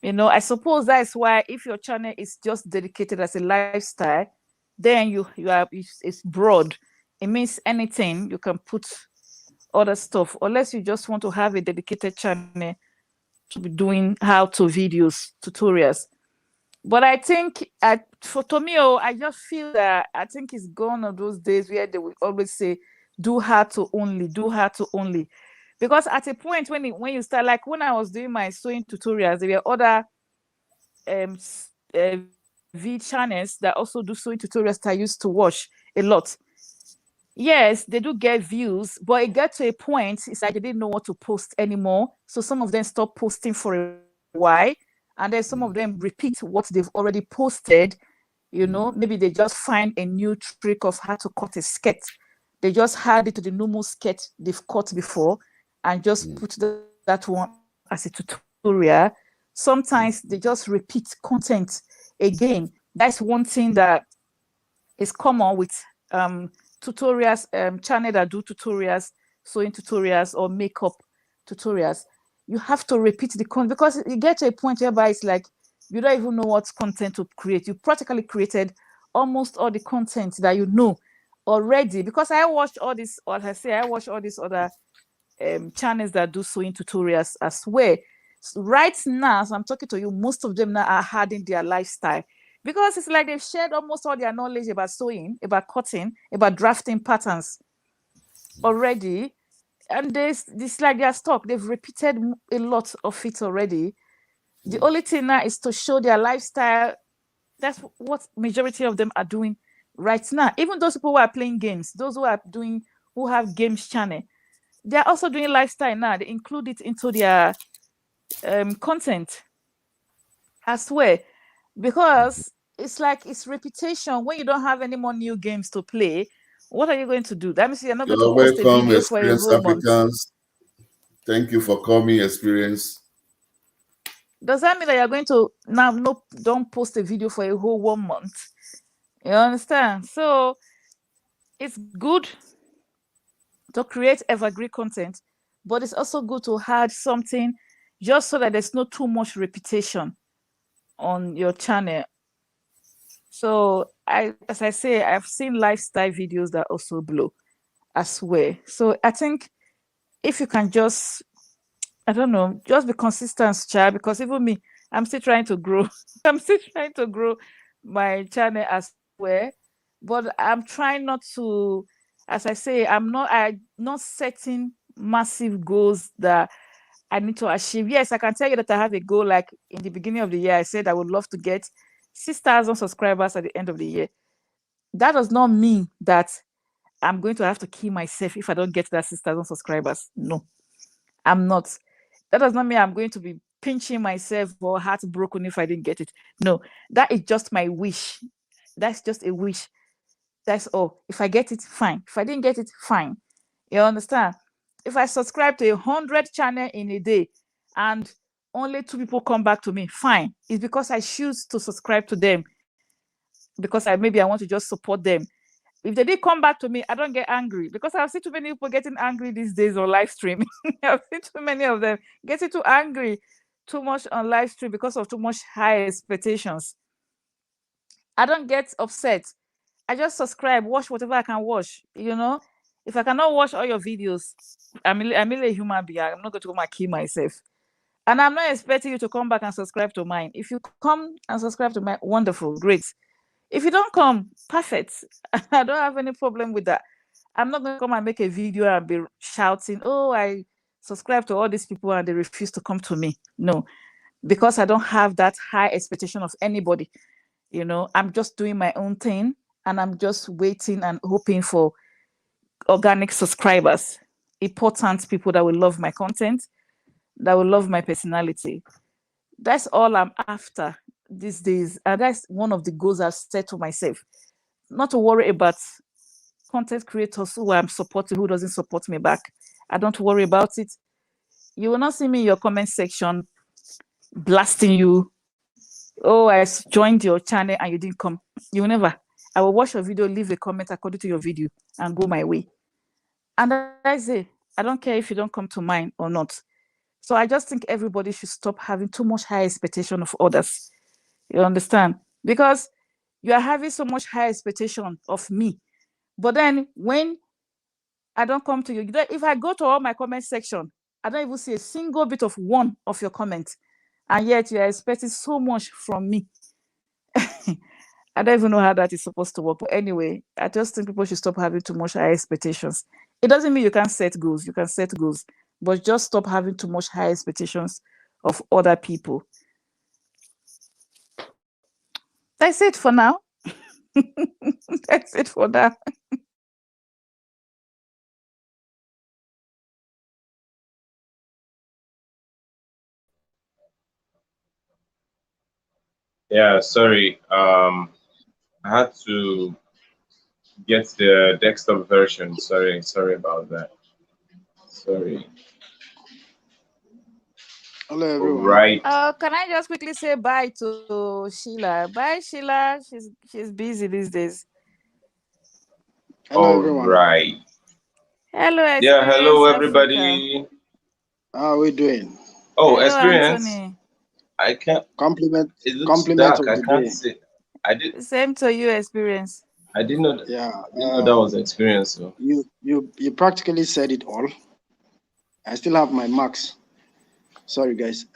I suppose that's why if your channel is just dedicated as a lifestyle, then it's broad. It means anything you can put other stuff, unless you just want to have a dedicated channel to be doing how to videos, tutorials. But I think for Tomio, I just feel that I think it's gone on those days where they will always say, do how to only, do how to only. Because at a point when you start, like when I was doing my sewing tutorials, there were other V channels that also do sewing tutorials that I used to watch a lot. Yes, they do get views, but it got to a point, it's like they didn't know what to post anymore. So some of them stopped posting for a while, and then some of them Mm. repeat what they've already posted. Mm. Maybe they just find a new trick of how to cut a skirt. They just add it to the normal skirt they've cut before and just Mm. put that one as a tutorial. Sometimes they just repeat content again. That's one thing that is common with tutorials, channel that do tutorials, sewing tutorials or makeup tutorials. You have to repeat the content because you get to a point whereby it's like you don't even know what content to create. You practically created almost all the content that you know already. Because I watched all this, or I say I watched all these other channels that do sewing tutorials as well. So right now, as I'm talking to you, most of them now are adding their lifestyle because it's like they've shared almost all their knowledge about sewing, about cutting, about drafting patterns already. And this like their stock, they've repeated a lot of it already. The Mm. only thing now is to show their lifestyle. That's what majority of them are doing right now. Even those people who are playing games, those who have games channel, they're also doing lifestyle now. They include it into their content as well because it's like it's repetition. When you don't have any more new games to play, what are you going to do? That means you're not going to You're post a welcome, video for a experienced whole month. Africans. Thank you for coming, experience. Does that mean that you're going to now no don't post a video for a whole 1 month? You understand? So it's good to create evergreen content, but it's also good to add something just so that there's not too much repetition on your channel. So as I say, I've seen lifestyle videos that also blow as well. So I think if you can just, I don't know, just be consistent, child, because even me, I'm still trying to grow. I'm still trying to grow my channel as well. But I'm trying not to, as I say, I'm not setting massive goals that I need to achieve. Yes, I can tell you that I have a goal. Like in the beginning of the year, I said I would love to get 6,000 subscribers at the end of the year. That does not mean that I'm going to have to kill myself if I don't get that 6,000 subscribers. No, I'm not. That does not mean I'm going to be pinching myself or heartbroken if I didn't get it. No, that is just my wish. That's just a wish. That's all. If I get it, fine. If I didn't get it, fine. You understand? If I subscribe to 100 channel in a day and only 2 people come back to me, fine. It's because I choose to subscribe to them because maybe I want to just support them. If they did come back to me, I don't get angry because I've seen too many people getting angry these days on live stream. I've seen too many of them getting too angry too much on live stream because of too much high expectations. I don't get upset. I just subscribe, watch whatever I can watch. If I cannot watch all your videos, I'm really a human being. I'm not going to go and kill myself. And I'm not expecting you to come back and subscribe to mine. If you come and subscribe to mine, wonderful, great. If you don't come, perfect. I don't have any problem with that. I'm not going to come and make a video and be shouting, oh, I subscribe to all these people and they refuse to come to me. No, because I don't have that high expectation of anybody. I'm just doing my own thing and I'm just waiting and hoping for organic subscribers, important people that will love my content, that will love my personality. That's all I'm after these days. And that's one of the goals I've set to myself. Not to worry about content creators who I'm supporting, who doesn't support me back. I don't worry about it. You will not see me in your comment section blasting you. Oh, I joined your channel and you didn't come. You will never. I will watch your video, leave a comment according to your video, and go my way. And that's it. I don't care if you don't come to mine or not. So I just think everybody should stop having too much high expectation of others. You understand? Because you are having so much high expectation of me. But then when I don't come to you, if I go to all my comment section, I don't even see a single bit of one of your comment. And yet you are expecting so much from me. I don't even know how that is supposed to work. But anyway, I just think people should stop having too much high expectations. It doesn't mean you can't set goals. You can set goals, but just stop having too much high expectations of other people. That's it for now. That's it for now. Yeah, sorry. I had to get the desktop version. Sorry about that. Sorry. Hello, All everyone. right. Can I just quickly say bye to Sheila? Bye, Sheila. She's busy these days. Hello, All everyone. right. Hello, Yeah, Experience hello Africa. everybody. How are we doing? Oh, Hello, experience. Anthony. I can't. Compliment, It looks compliment dark. of I the can't day. see. I did. Same to you, Experience. I didn't know. Yeah. I didn't know that was experience. So. You practically said it all. I still have my marks. Sorry, guys.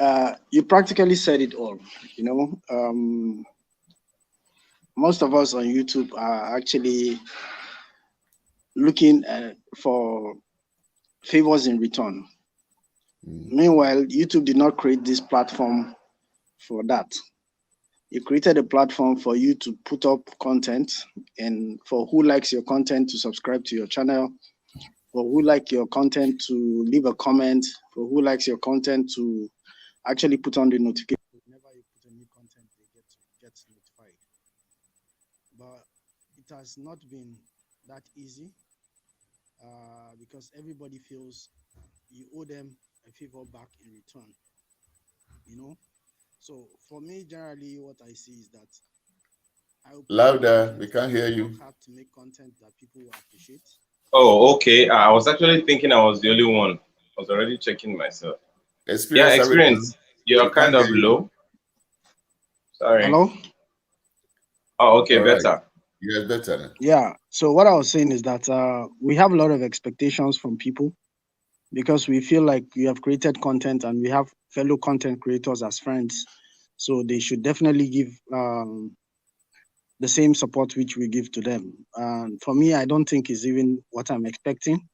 You practically said it all. You know, most of us on YouTube are actually looking for favors in return. Meanwhile, YouTube did not create this platform for that. You created a platform for you to put up content and for who likes your content to subscribe to your channel, for who like your content to leave a comment, for who likes your content to actually put on the notification. Whenever you put a new content, they get notified. But it has not been that easy because everybody feels you owe them a favor back in return, you know. So for me, generally, what I see is that I will put up Louder, we content. can't I hear will you. work hard to make content that people will appreciate. Oh, okay. I was actually thinking I was the only one. I was already checking myself. Yeah, Experience Africa, experience. You're we can't kind hear of you. low. Sorry. Hello? Oh, okay, All right. better. Yes, better now. Yeah. So what I was saying is that we have a lot of expectations from people because we feel like we have created content and we have fellow content creators as friends. So they should definitely give the same support which we give to them. And for me, I don't think it's even what I'm expecting.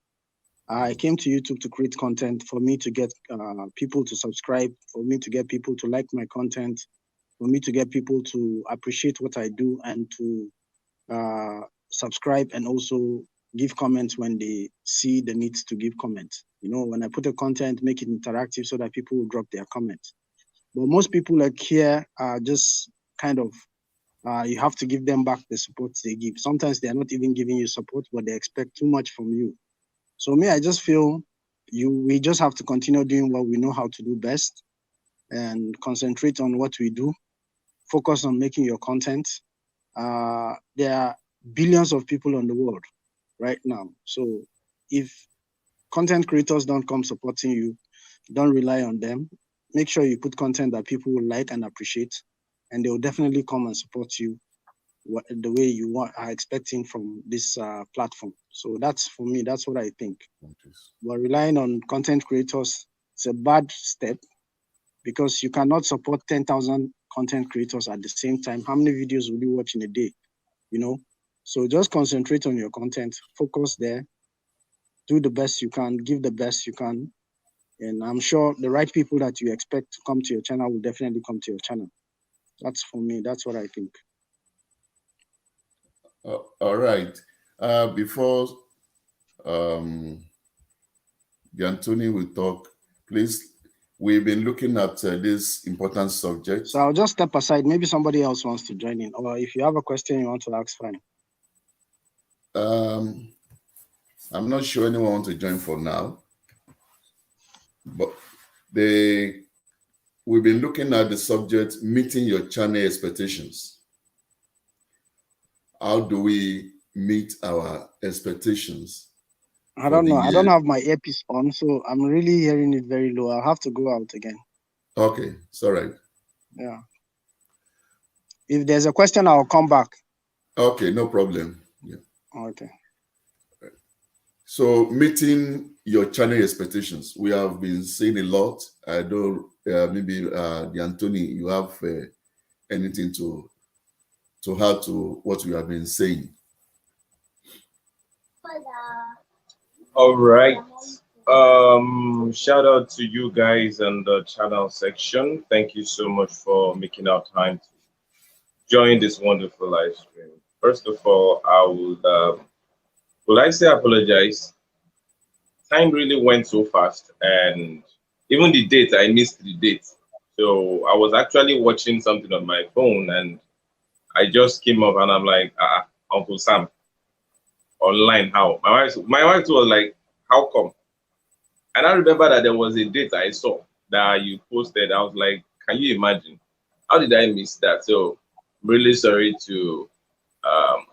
I came to YouTube to create content for me to get people to subscribe, for me to get people to like my content, for me to get people to appreciate what I do and to subscribe and also give comments when they see the need to give comments. You know, when I put a content, make it interactive so that people will drop their comments. But most people like here are just kind of you have to give them back the support they give. Sometimes they are not even giving you support, but they expect too much from you. So me, I just feel we just have to continue doing what we know how to do best. and concentrate on what we do. Focus on making your content. There are billions of people on the world right now. So if content creators don't come supporting you, don't rely on them. Make sure you put content that people will like and appreciate, and they will definitely come and support you the way you are expecting from this platform. So that's, for me, that's what I think. But relying on content creators, it's a bad step, because you cannot support 10,000 content creators at the same time. How many videos will you watch in a day? You know, so just concentrate on your content, focus there, do the best you can, give the best you can, and I'm sure the right people that you expect to come to your channel will definitely come to your channel. That's, for me, that's what I think. All right. Before Anthony will talk, please, we've been looking at this important subject. So I'll just step aside. Maybe somebody else wants to join in, or if you have a question you want to ask, fine. I'm not sure anyone wants to join for now, but we've been looking at the subject, meeting your channel expectations. How do we meet our expectations? I don't know. I don't have my earpiece on, so I'm really hearing it very low. I'll have to go out again. Okay, it's all right. Yeah. If there's a question, I'll come back. Okay, no problem. Yeah. Okay. So meeting your channel expectations, we have been saying a lot. I don't, maybe Anthony, you have anything to add to what we have been saying? All right. Shout out to you guys and the channel section. Thank you so much for making our time to join this wonderful live stream. First of all, I would I say apologize. Time really went so fast, and even the date, I missed the date. So I was actually watching something on my phone, and I just came up, and I'm like, Uncle Sam, online, how? My wife was like, how come? And I remember that there was a date I saw that you posted. I was like, can you imagine? How did I miss that? So I'm really sorry to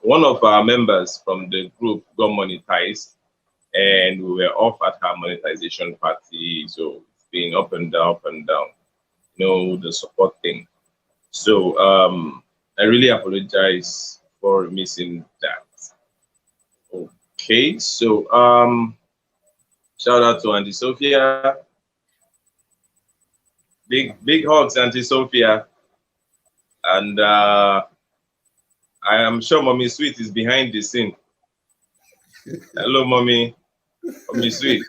one of our members from the group got monetized, and we were off at her monetization party. So it's been up and down, the support thing. So I really apologize for missing that. Okay, so shout out to Auntie Sophia. Big hugs, Auntie Sophia. And I am sure Mommy Sweet is behind the scene. Hello, Mommy. Mommy Sweet.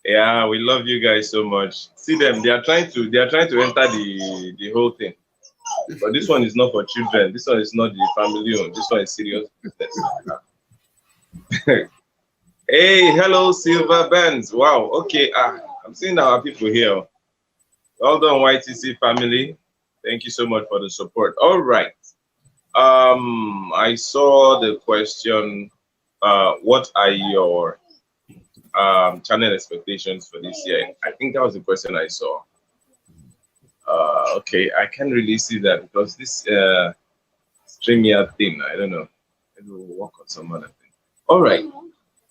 Yeah, we love you guys so much. See them, they are trying to enter the whole thing. But this one is not for children. This one is not the family owned. This one is serious business. Hey, hello, Silver Bands. Wow, okay. I'm seeing our people here. Well done, YTC family. Thank you so much for the support. All right. I saw the question, what are your channel expectations for this year? I think that was the question I saw. Okay, I can't really see that because this StreamYard thing, I don't know. Maybe we'll work on some other thing. All right.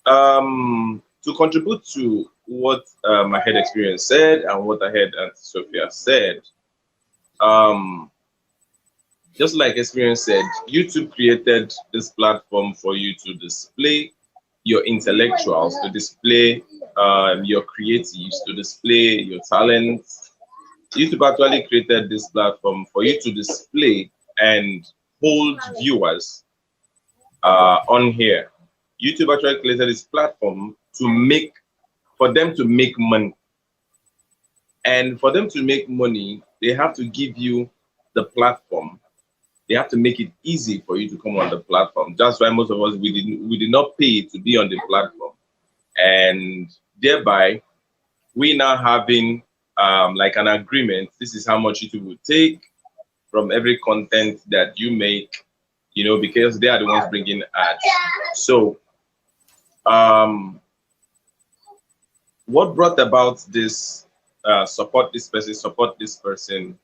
To contribute to what my head experience said and what I heard Auntie Sophia said, just like experience said, YouTube created this platform for you to display your intellectuals, to display your creatives, to display your talents. YouTube actually created this platform for you to display and hold viewers on here. YouTube actually created this platform for them to make money. And for them to make money, they have to give you the platform. They have to make it easy for you to come on the platform. That's why most of us, we did not pay to be on the platform. And thereby, we now having like an agreement. This is how much YouTube will take from every content that you make, because they are the ones bringing ads. So what brought about this support this person, support this person.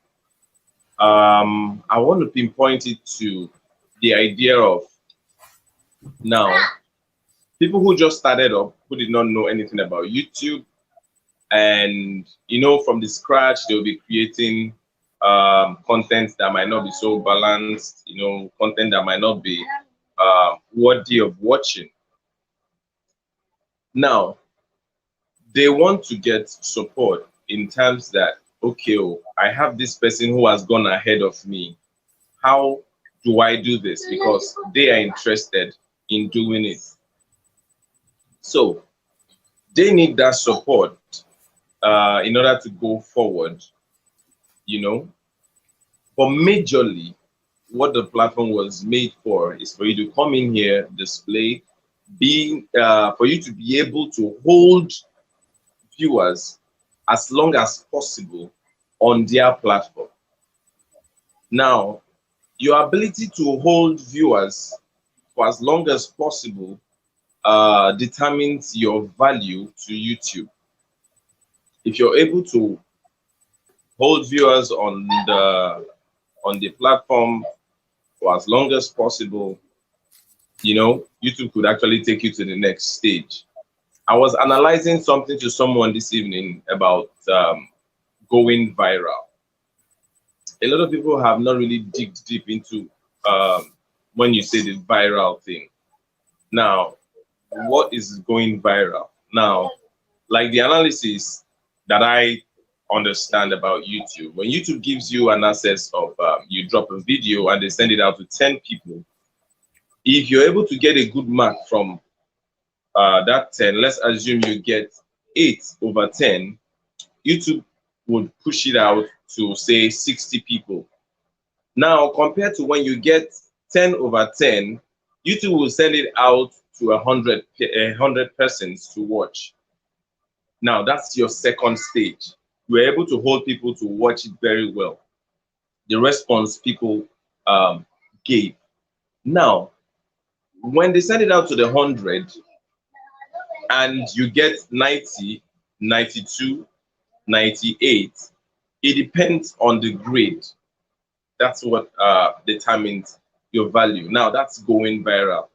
I want to pinpoint it to the idea of now people who just started up, who did not know anything about YouTube, and from the scratch they'll be creating content that might not be so balanced, content that might not be worthy of watching. Now they want to get support in terms that, okay, oh, I have this person who has gone ahead of me. How do I do this? Because they are interested in doing it. So they need that support in order to go forward, you know. But majorly, what the platform was made for is for you to come in here, display, for you to be able to hold viewers as long as possible on their platform. Now, your ability to hold viewers for as long as possible determines your value to YouTube. If you're able to hold viewers on the platform for as long as possible, YouTube could actually take you to the next stage. I was analyzing something to someone this evening about going viral. A lot of people have not really digged deep into when you say the viral thing. Now, what is going viral? Now, like the analysis that I understand about YouTube, when YouTube gives you an access of you drop a video and they send it out to 10 people, if you're able to get a good mark from that 10, let's assume you get 8 over 10, YouTube would push it out to say 60 people. Now, compared to when you get 10 over 10, YouTube will send it out to 100 persons to watch. Now, that's your second stage. You are able to hold people to watch it very well. The response people gave. Now, when they send it out to the 100 and you get 90, 92, 98, it depends on the grade. That's what determines your value. Now, that's going viral.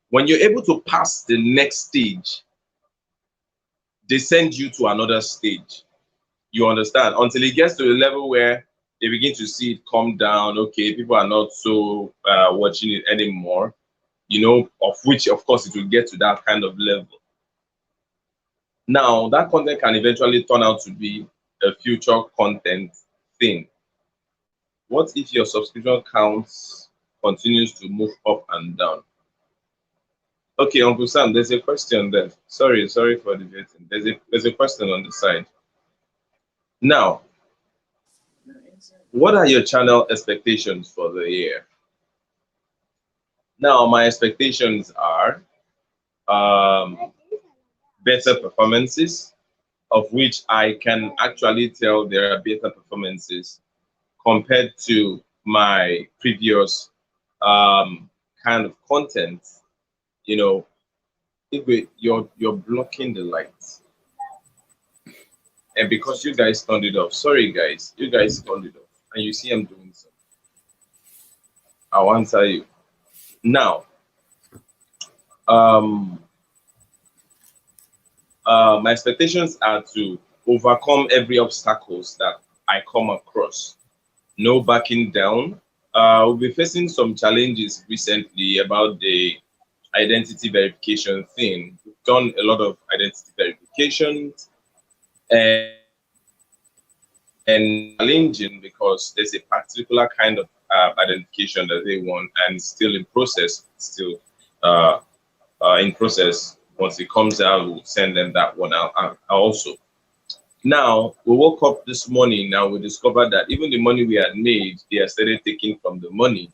When you're able to pass the next stage, they send you to another stage. You understand? Until it gets to a level where they begin to see it come down. Okay, people are not so watching it anymore, of which, of course, it will get to that kind of level. Now, that content can eventually turn out to be a future content thing. What if your subscription counts continues to move up and down? Okay, Uncle Sam, there's a question there. Sorry for the waiting. There's a question on the side. Now, what are your channel expectations for the year? Now, my expectations are better performances, of which I can actually tell there are better performances compared to my previous kind of content. You're blocking the lights. And because you guys turned it off, sorry guys, you guys turned it off, and you see I'm doing something. I'll answer you. Now, my expectations are to overcome every obstacles that I come across. No backing down. We'll be facing some challenges recently about the identity verification thing. We've done a lot of identity verifications, and challenging because there's a particular kind of identification that they want, and still in process. In process. Once it comes out, we'll send them that one out also. Now, we woke up this morning and we discovered that even the money we had made, they are started taking from the money.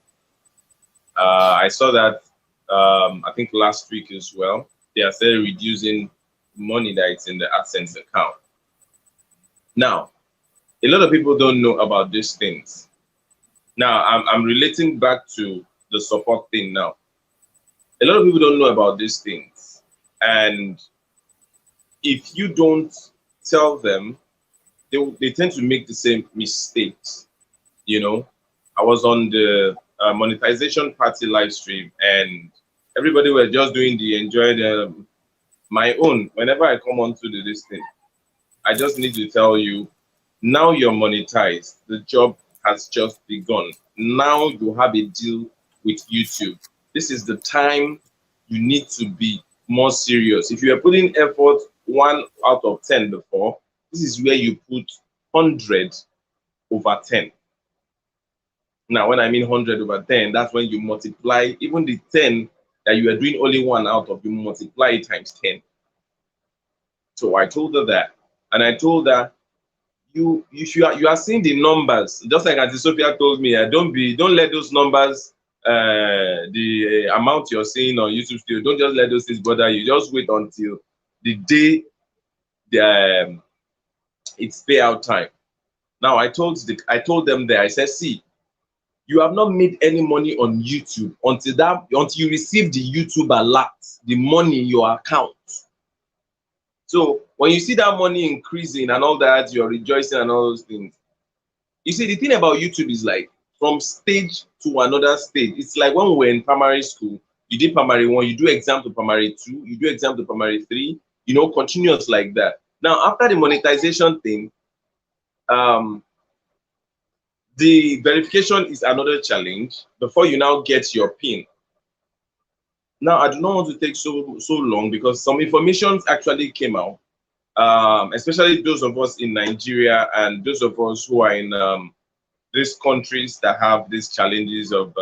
I saw that, I think last week as well. They are started reducing money that is in the AdSense account. Now, a lot of people don't know about these things. Now, I'm relating back to the support thing now. A lot of people don't know about these things. And if you don't tell them, they tend to make the same mistakes. You know, I was on the monetization party live stream, and everybody were just doing the enjoy the my own. Whenever I come onto this thing, I just need to tell you, now you're monetized. The job has just begun. Now you have a deal with YouTube. This is the time you need to be more serious. If you are putting effort 1 out of 10 before, this is where you put 100/10. Now, when I mean 100/10, that's when you multiply even the 10 that you are doing only one out of, you multiply it times 10. So I told her that. And I told her, you are seeing the numbers, just like Auntie Sophia told me, don't let those numbers, the amount you're seeing on YouTube Studio, don't just let those things bother you. Just wait until the day it's payout time. Now I told them that, I said, see, you have not made any money on YouTube until you receive the YouTube alert, the money in your account. So when you see that money increasing and all that, you're rejoicing and all those things. You see, the thing about YouTube is like from stage to another stage. It's like when we were in primary school, you did primary 1, you do exam to primary 2, you do exam to primary 3, continuous like that. Now, after the monetization thing, the verification is another challenge before you now get your PIN. Now, I do not want to take so long because some information actually came out, especially those of us in Nigeria and those of us who are in these countries that have these challenges of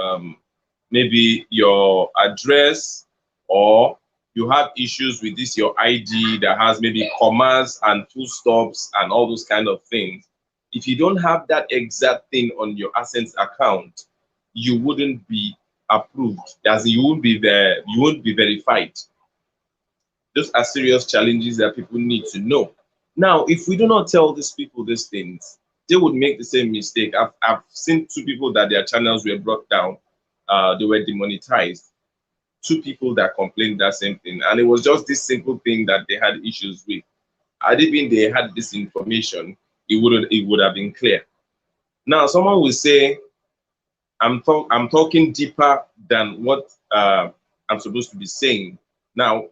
maybe your address, or you have issues with this your ID that has maybe commas and full stops and all those kind of things. If you don't have that exact thing on your Ascent account, you wouldn't be approved, as you won't be there, you won't be verified. Those are serious challenges that people need to know. Now, if we do not tell these people these things, they would make the same mistake. I've seen 2 people that their channels were brought down, they were demonetized. 2 people that complained that same thing, and it was just this simple thing that they had issues with. Had it been they had this information, it would have been clear. Now, someone will say, I'm talking deeper than what I'm supposed to be saying. Now,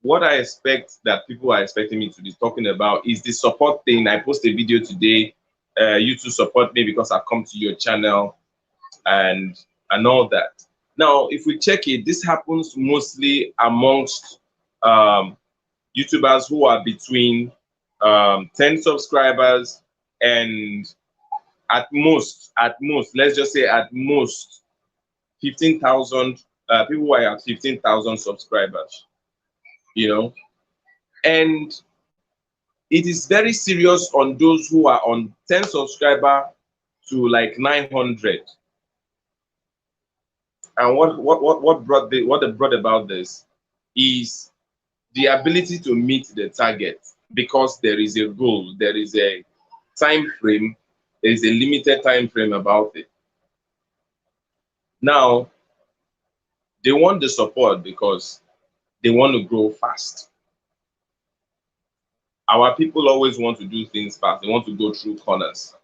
what I expect that people are expecting me to be talking about is the support thing. I post a video today, you to support me because I come to your channel and all that. Now, if we check it, this happens mostly amongst YouTubers who are between 10 subscribers and at most, let's just say at most 15,000 people who are at 15,000 subscribers, and it is very serious on those who are on 10 subscriber to like 900. And what they brought about this is the ability to meet the target, because there is a goal, there is a time frame, there is a limited time frame about it. Now, they want the support because they want to grow fast. Our people always want to do things fast. They want to go through corners.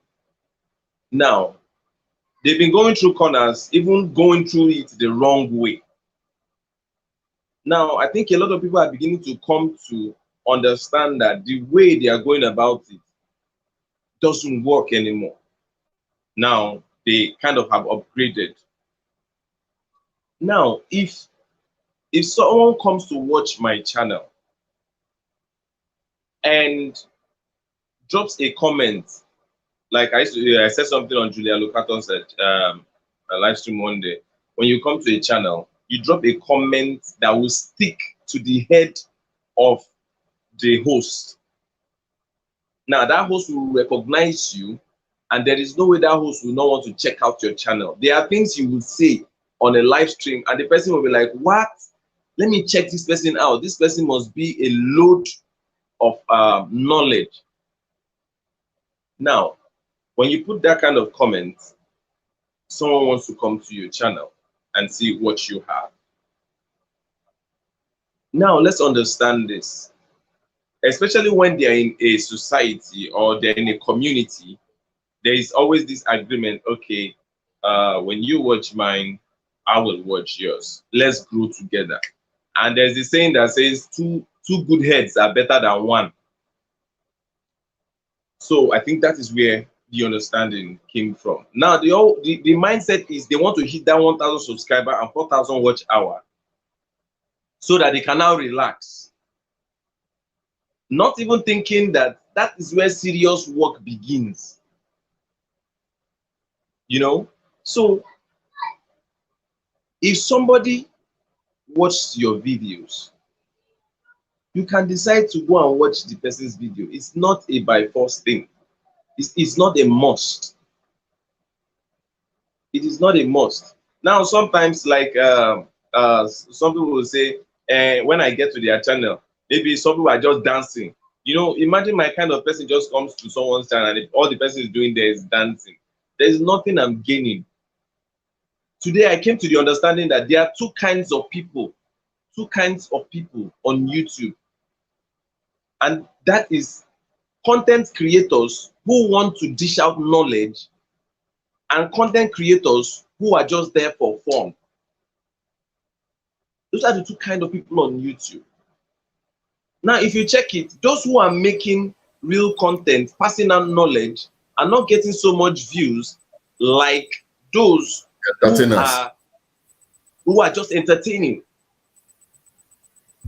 Now, they've been going through corners, even going through it the wrong way. Now, I think a lot of people are beginning to come to understand that the way they are going about it doesn't work anymore. Now, they kind of have upgraded. Now, if someone comes to watch my channel and drops a comment, like I said something on Julia Lucato's live stream one day, when you come to a channel, you drop a comment that will stick to the head of the host. Now, that host will recognize you, and there is no way that host will not want to check out your channel. There are things you will say on a live stream, and the person will be like, what? Let me check this person out. This person must be a load of knowledge. Now, when you put that kind of comment, someone wants to come to your channel and see what you have. Now, let's understand this. especially when they're in a society or they're in a community, there is always this agreement. Okay, when you watch mine, I will watch yours. Let's grow together. And there's this saying that says two good heads are better than one. So I think that is where the understanding came from. Now the mindset is they want to hit that 1,000 subscriber and 4,000 watch hour so that they can now relax. Not even thinking that that is where serious work begins. You know? So if somebody watches your videos, you can decide to go and watch the person's video. It's not a by force thing. It's not a must. It is not a must. Now, sometimes, like some people will say, when I get to their channel, maybe some people are just dancing. You know, imagine my kind of person just comes to someone's channel and all the person is doing there is dancing. There's nothing I'm gaining. Today, I came to the understanding that there are two kinds of people on YouTube. And that is content creators who want to dish out knowledge and content creators who are just there for fun. Those are the two kind of people on YouTube. Now, if you check it, those who are making real content, passing on knowledge, are not getting so much views like those who are just entertaining.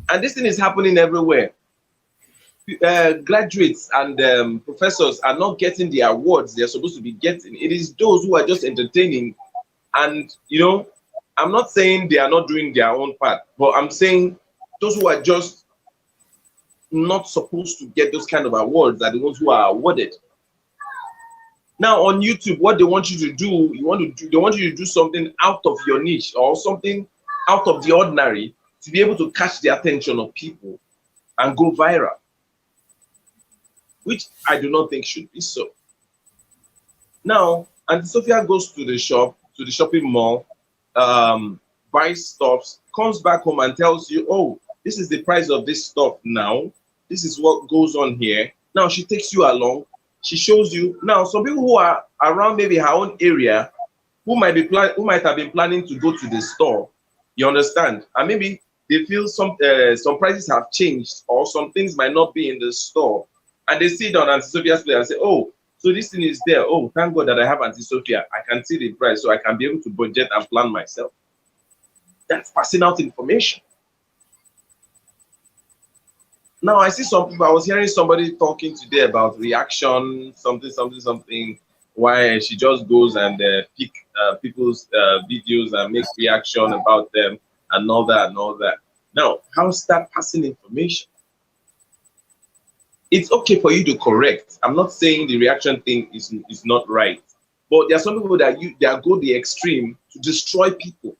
And this thing is happening everywhere. Graduates and professors are not getting the awards they're supposed to be getting. It is those who are just entertaining. And, you know, I'm not saying they are not doing their own part, but I'm saying those who are just not supposed to get those kind of awards are the ones who are awarded. Now on YouTube, what they want you to do, they want you to do something out of your niche or something out of the ordinary to be able to catch the attention of people and go viral, which I do not think should be so. Now, Auntie Sophia goes to the shop, to the shopping mall, buys stuff, comes back home and tells you, oh, this is the price of this stuff now. This is what goes on here. Now she takes you along. She shows you. Now, some people who are around maybe her own area, who might have been planning to go to the store, you understand? And maybe they feel some prices have changed or some things might not be in the store. And they sit down Auntie Sophia's place and say, oh, so this thing is there. Oh, thank God that I have Auntie Sophia. I can see the price, so I can be able to budget and plan myself. That's passing out information. Now, I see some people, I was hearing somebody talking today about reaction, something, why she just goes and pick people's videos and make reaction about them and all that. Now, how's that passing information? It's okay for you to correct. I'm not saying the reaction thing is not right, but there are some people that go the extreme to destroy people.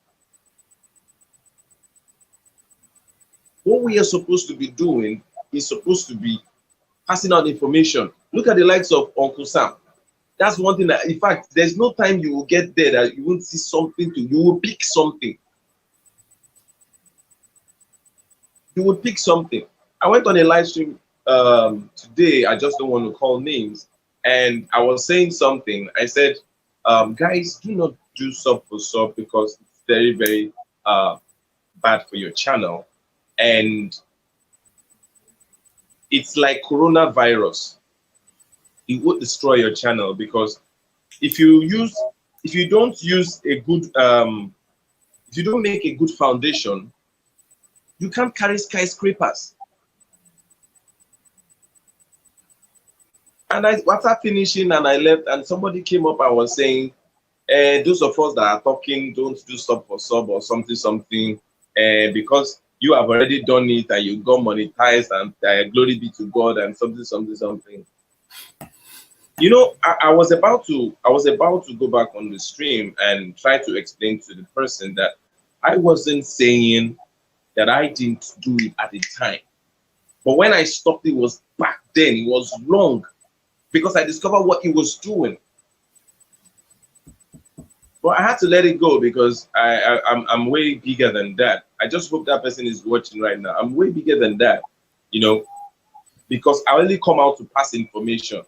What we are supposed to be doing is supposed to be passing out information. Look at the likes of Uncle Sam. That's one thing that, in fact, there's no time you will get there that you won't see something you will pick something. You will pick something. I went on a live stream today. I just don't want to call names. And I was saying something. I said, guys, do not do sub for sub because it's very, very bad for your channel. And it's like coronavirus. It would destroy your channel because if you don't make a good foundation, you can't carry skyscrapers. And after finishing and I left and somebody came up and was saying, those of us that are talking don't do sub for sub or something, because you have already done it and you got monetized and glory be to God and something. You know, I was about to go back on the stream and try to explain to the person that I wasn't saying that I didn't do it at the time. But when I stopped, it was back then, it was wrong because I discovered what he was doing. But I had to let it go because I'm way bigger than that. I just hope that person is watching right now. I'm way bigger than that, you know. because I only come out to pass information.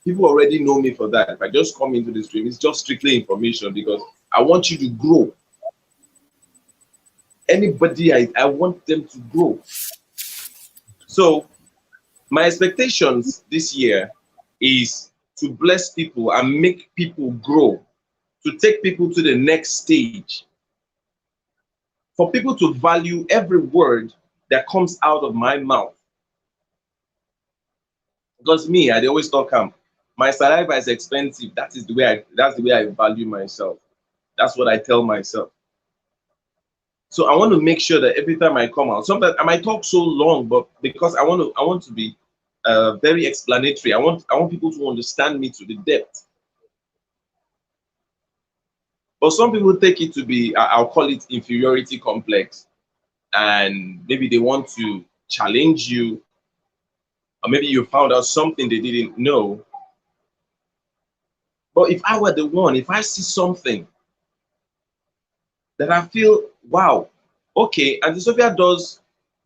People already know me for that. If I just come into the stream, it's just strictly information because I want you to grow. Anybody, I want them to grow. So my expectations this year is to bless people and make people grow, to take people to the next stage, for people to value every word that comes out of my mouth. Because me, I always talk my saliva is expensive. That's the way I value myself. That's what I tell myself. So I want to make sure that every time I come out, sometimes I might talk so long, but because I want to be very explanatory. I want people to understand me to the depth. But some people take it to be, I'll call it inferiority complex, and maybe they want to challenge you, or maybe you found out something they didn't know. But if I were the one, if I see something that I feel, wow, okay, and Sophia does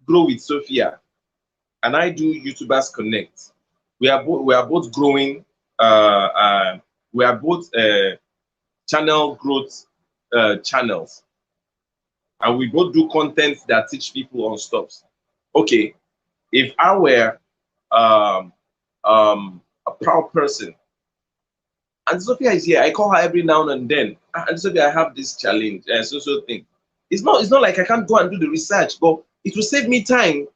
Grow with Sophia, and I do YouTubers Connect. We are both growing. We are both channel growth channels, and we both do content that teach people on stuff. Okay, if I were a proud person, and Sophia is here, I call her every now and then. And Sophia, I have this challenge, so thing. It's not like I can't go and do the research, but it will save me time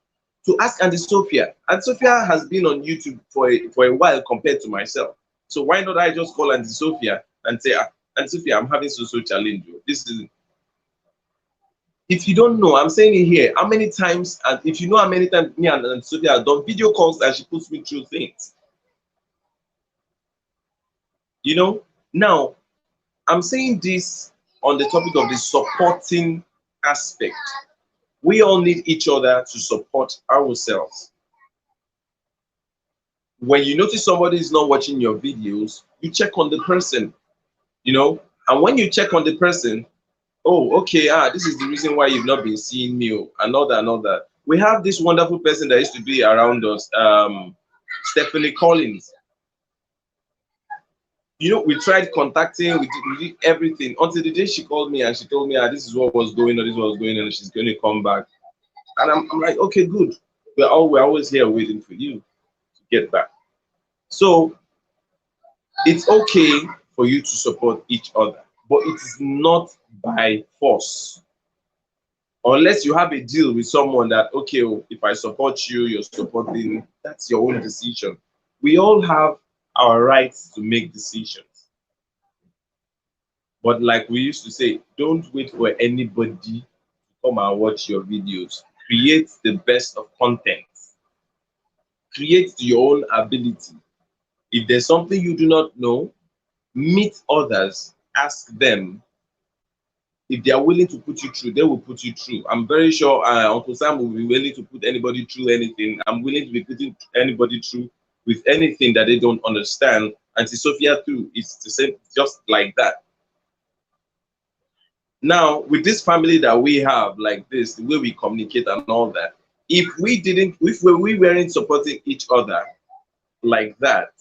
to ask Auntie Sophia. And Sophia has been on YouTube for a while compared to myself. So why not I just call Auntie Sophia and say, Auntie Sophia, I'm having so challenge. This is, if you don't know, I'm saying it here, how many times, and if you know how many times me and Auntie Sophia have done video calls and she puts me through things. You know, now I'm saying this on the topic of the supporting aspect. We all need each other to support ourselves. When you notice somebody is not watching your videos, you check on the person, and when you check on the person, oh, okay, this is the reason why you've not been seeing me, and all that. We have this wonderful person that used to be around us, Stephanie Collins. We tried contacting, we did everything until the day she called me and she told me, this is what was going on, and she's going to come back. And I'm like, okay, good. We're always here waiting for you to get back. So it's okay for you to support each other, but it is not by force. Unless you have a deal with someone that, okay, if I support you, you're supporting, that's your own decision. We all have our rights to make decisions. But like we used to say, don't wait for anybody to come and watch your videos. Create the best of content. Create to your own ability. If there's something you do not know, meet others, ask them. If they are willing to put you through, they will put you through. I'm very sure Uncle Sam will be willing to put anybody through anything. I'm willing to be putting anybody through with anything that they don't understand. Auntie Sophia too, it's the same, just like that. Now, with this family that we have, like this, the way we communicate and all that, if we weren't supporting each other like that,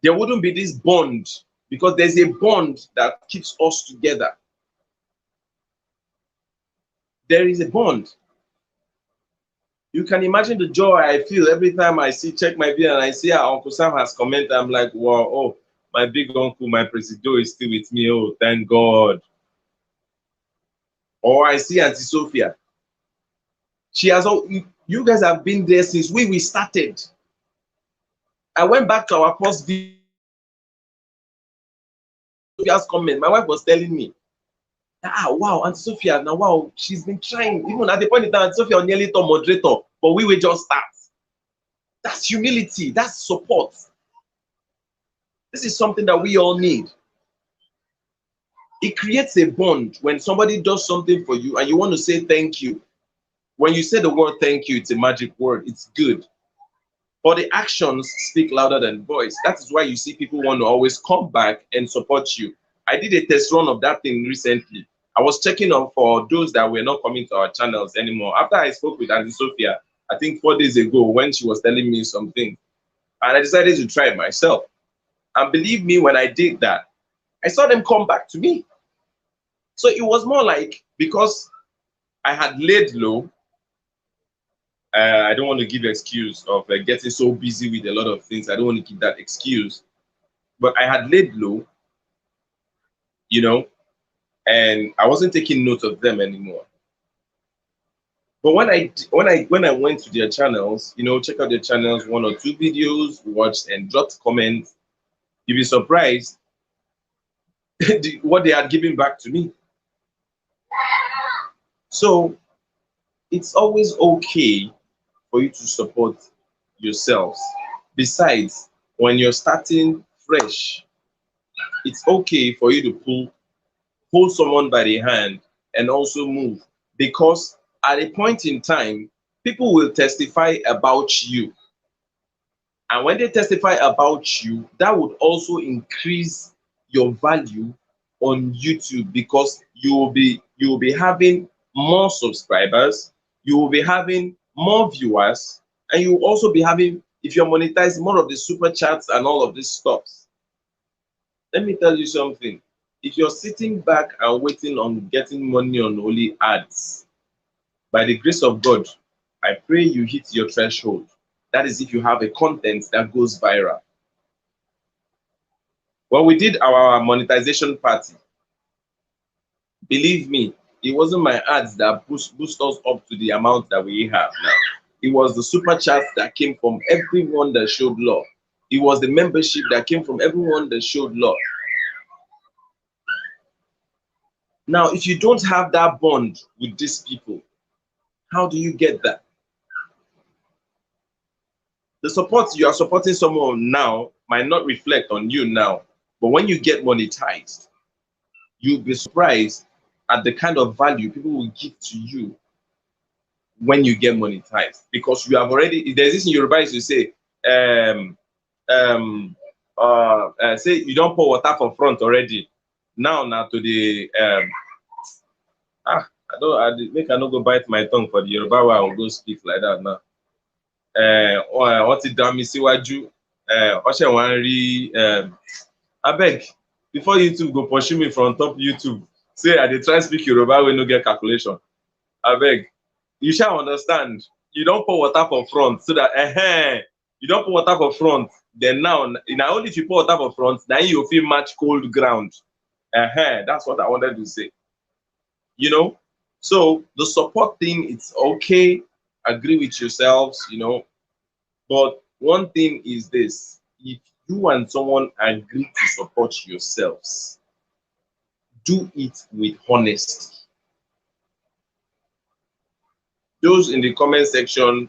there wouldn't be this bond, because there's a bond that keeps us together. There is a bond. You can imagine the joy I feel every time I check my video and I see how Uncle Sam has commented. I'm like, wow, oh, my big uncle, my presido is still with me. Oh, thank God. Or I see Auntie Sophia. She has all, you guys have been there since we started. I went back to our first video. Sophia's comment. My wife was telling me, wow, Auntie Sophia, now wow, she's been trying. Even at the point in time, Auntie Sophia nearly turned moderator, but we will just start. That's humility, that's support. This is something that we all need. It creates a bond when somebody does something for you and you want to say thank you. When you say the word thank you, it's a magic word, it's good. But the actions speak louder than voice. That is why you see people want to always come back and support you. I did a test run of that thing recently. I was checking on for those that were not coming to our channels anymore. After I spoke with Auntie Sophia, I think 4 days ago when she was telling me something, and I decided to try it myself. And believe me, when I did that, I saw them come back to me. So it was more like because I had laid low. I don't want to give excuse of getting so busy with a lot of things. I don't want to give that excuse. But I had laid low, you know, and I wasn't taking note of them anymore. But when I went to their channels, check out their channels, 1 or 2 videos, watched and dropped comments, you'd be surprised what they had given back to me. So it's always okay for you to support yourselves. Besides, when you're starting fresh, it's okay for you to hold someone by the hand and also move, because at a point in time, people will testify about you. And when they testify about you, that would also increase your value on YouTube, because you will be having more subscribers, you will be having more viewers, and you will also be having, if you're monetizing, more of the super chats and all of this stuff. Let me tell you something. If you're sitting back and waiting on getting money on only ads, by the grace of God, I pray you hit your threshold. That is if you have a content that goes viral. When we did our monetization party, believe me, it wasn't my ads that boost us up to the amount that we have now. It was the super chats that came from everyone that showed love. It was the membership that came from everyone that showed love. Now, if you don't have that bond with these people, how do you get that? The support you are supporting someone now might not reflect on you now, but when you get monetized, you'll be surprised at the kind of value people will give to you when you get monetized, because you have already, there's this in Yoruba used to say, say you don't pour water for front already. Now to the I don't go bite my tongue for the Yoruba way I will go speak like that now. Wọ́n ti dá mi síwájú, ọṣẹ wọn rí, abeg, before YouTube go pursue me from top YouTube, say I dey try speak Yoruba wey no get calculation. Abeg, you shall understand. You don't pour water for front so that you don't pour water for front. Then now only if you pour water for front, then you feel match cold ground. That's what I wanted to say. So the support thing, it's okay. Agree with yourselves, But one thing is this: if you and someone agree to support yourselves, do it with honesty. Those in the comment section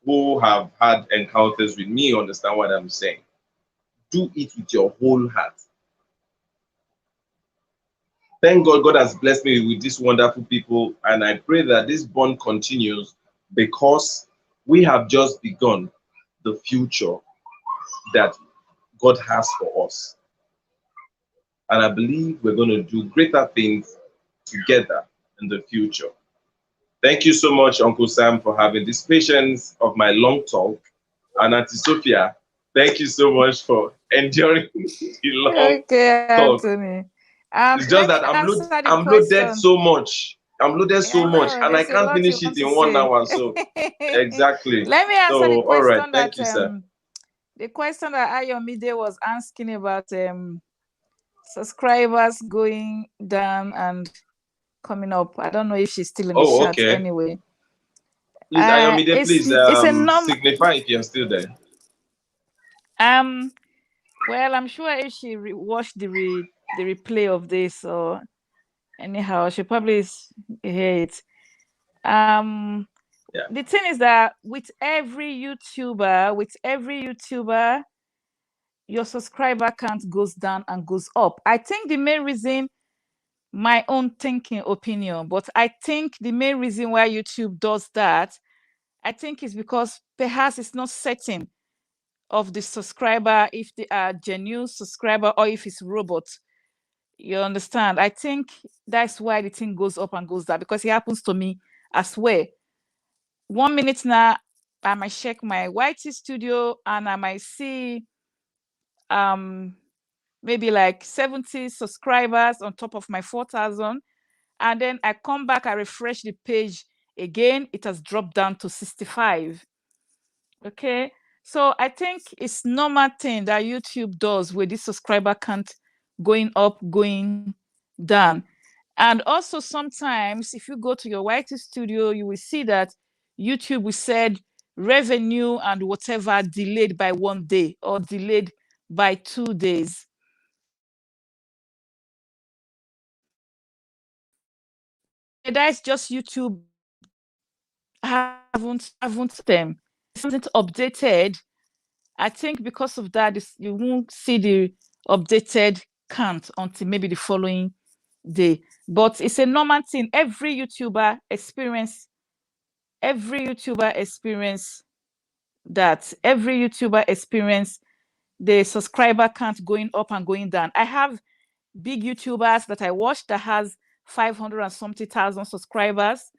who have had encounters with me understand what I'm saying. Do it with your whole heart. Thank God, God has blessed me with these wonderful people, and I pray that this bond continues, because we have just begun the future that God has for us. And I believe we're going to do greater things together in the future. Thank you so much, Uncle Sam, for having this patience of my long talk. And Auntie Sophia, thank you so much for enduring the long Okay, talk. Anthony. It's Let just me that answer the I'm loaded question. so much. I'm loaded I so much, know and I there's a can't lot you finish want it to in 1 hour. say. So exactly. Let me answer the So all right, question thank that you, sir. the question that Ayomide was asking about subscribers going down and coming up. I don't know if she's still in the Oh, chat okay. anyway. Please, Ayomide, please It's a normal. signify if you're still there. Well, I'm sure if she watched the replay of this, or anyhow, she probably hear it. Yeah. The thing is that with every YouTuber, your subscriber count goes down and goes up. I think the main reason, my own thinking opinion, but I think the main reason why YouTube does that, I think is because perhaps it's not certain of the subscriber, if they are genuine subscriber or if it's robot. You understand? I think that's why the thing goes up and goes down, because it happens to me as well. 1 minute now, I might check my YT studio and I might see maybe like 70 subscribers on top of my 4,000. And then I come back, I refresh the page again, it has dropped down to 65. Okay. So I think it's normal thing that YouTube does with this subscriber count going up, going down. And also sometimes if you go to your YT studio, you will see that YouTube will said revenue and whatever delayed by 1 day or delayed by 2 days. That's just YouTube haven't them. It isn't updated. I think because of that, you won't see the updated count until maybe the following day. But it's a normal thing. Every YouTuber experience that. Every YouTuber experience the subscriber count going up and going down. I have big YouTubers that I watch that has 500 and something thousand subscribers.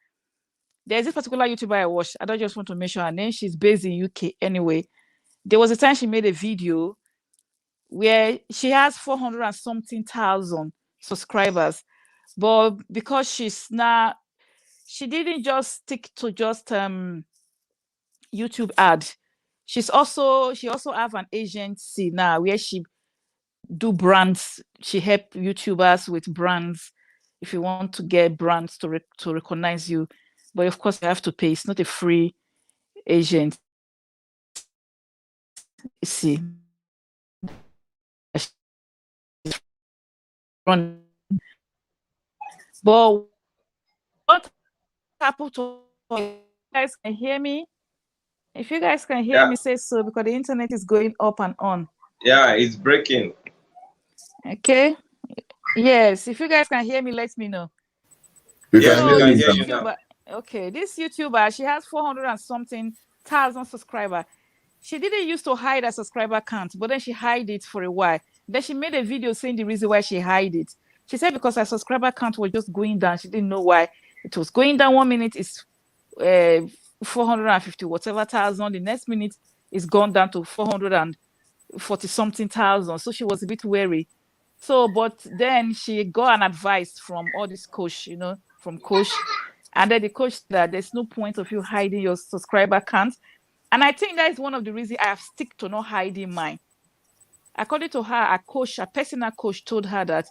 There's this particular YouTuber I watch. I don't just want to mention her name. She's based in UK anyway. There was a time she made a video where she has 400 and something thousand subscribers, but because she didn't just stick to just YouTube ad. She also have an agency now where she do brands. She help YouTubers with brands. If you want to get brands to recognize you, but of course you have to pay. It's not a free agent. See, but what happened to you guys can hear me? If you guys can hear me, say so, because the internet is going up and on. Yeah, it's breaking. Okay. Yes, if you guys can hear me, let me know. Yes, we can hear you now. Okay, this YouTuber, she has 400 and something thousand subscribers. She didn't used to hide her subscriber count, but then she hid it for a while. Then she made a video saying the reason why she hid it. She said because her subscriber count was just going down. She didn't know why it was going down. 1 minute is 450 whatever thousand. The next minute is gone down to 440 something thousand. So she was a bit wary. So, but then she got an advice from all this coach, from coach. And then the coach said that there's no point of you hiding your subscriber count. And I think that is one of the reasons I have stick to not hiding mine. According to her, a personal coach told her that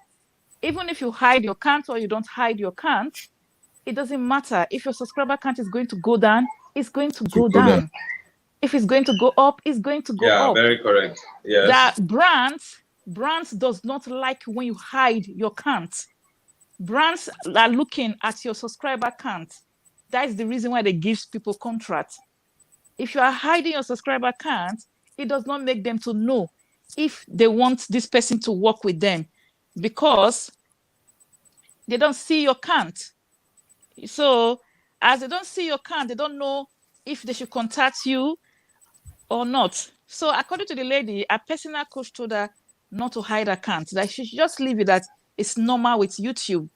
even if you hide your count or you don't hide your count, it doesn't matter. If your subscriber count is going to go down, it's going to go down. If it's going to go up, it's going to go up. Yeah, very correct. Yes. That brands does not like when you hide your count. Brands are looking at your subscriber count. That is the reason why they give people contracts. If you are hiding your subscriber count, it does not make them to know if they want this person to work with them, because they don't see your count. So as they don't see your count, they don't know if they should contact you or not. So according to the lady, a personal coach told her not to hide her count, that she should just leave it, that it's normal with YouTube.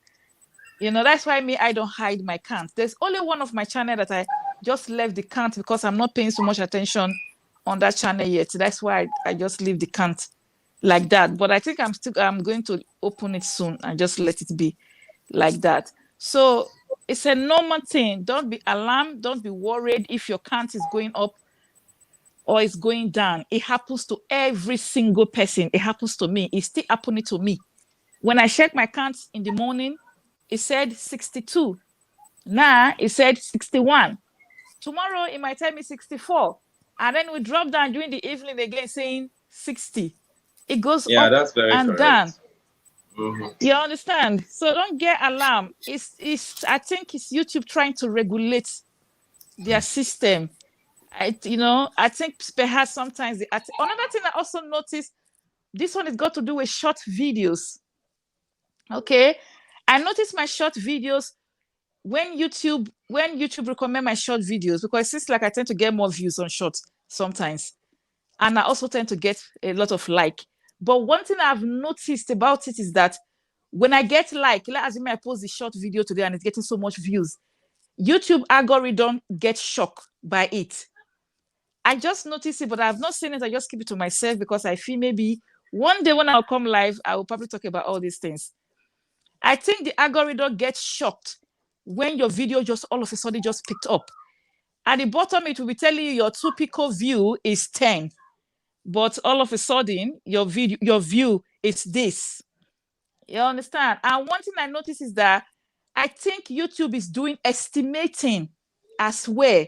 That's why I don't hide my count. There's only one of my channel that I just left the count because I'm not paying so much attention on that channel yet. That's why I just leave the count like that. But I think I'm going to open it soon and just let it be like that. So it's a normal thing. Don't be alarmed. Don't be worried if your count is going up or it's going down. It happens to every single person. It happens to me. It's still happening to me. When I check my count in the morning, it said 62. Now it said 61. Tomorrow it might tell me 64. And then we drop down during the evening again saying 60. It goes up that's very and correct. down. Mm-hmm. You understand? So don't get alarmed. I think it's YouTube trying to regulate their system. I think perhaps sometimes another thing I also noticed, this one has got to do with short videos. Okay, I noticed my short videos when YouTube recommend my short videos, because it's like I tend to get more views on shorts sometimes, and I also tend to get a lot of like. But one thing I've noticed about it is that when I get like as I post the short video today and it's getting so much views, YouTube algorithm gets shocked by it. I just noticed it, but I've not seen it. I just keep it to myself because I feel maybe one day when I'll come live, I will probably talk about all these things. I think the algorithm gets shocked when your video just all of a sudden just picked up. At the bottom, it will be telling you your typical view is 10, but all of a sudden your view is this. You understand? And one thing I noticed is that I think YouTube is doing estimating as well.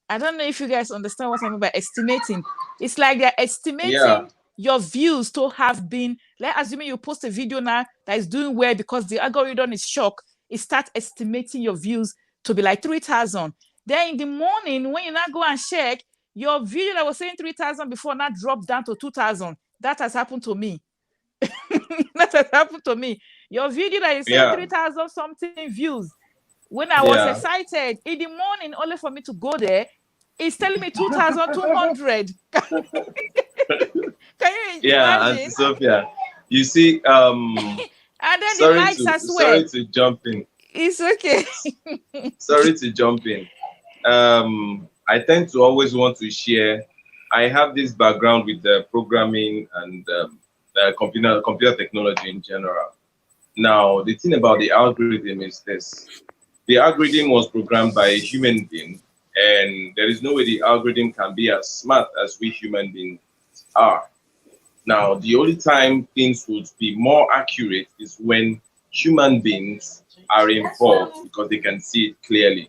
I don't know if you guys understand what I mean by estimating. It's like they're estimating your views to have been, like assuming you post a video now that is doing well because the algorithm is shocked, it starts estimating your views to be like 3,000. Then in the morning, when you now go and check, your video that was saying 3,000 before now dropped down to 2,000. That has happened to me. That has happened to me. Your video that is saying 3,000 something views, when I was excited in the morning, only for me to go there, it's telling me 2,200. Can you imagine? Auntie Sophia, you see, and then the likes as well. Sorry to jump in. It's okay. Sorry to jump in. I tend to always want to share. I have this background with programming and computer technology in general. Now, the thing about the algorithm is this. The algorithm was programmed by a human being, and there is no way the algorithm can be as smart as we human beings are. Now, the only time things would be more accurate is when human beings are involved because they can see it clearly.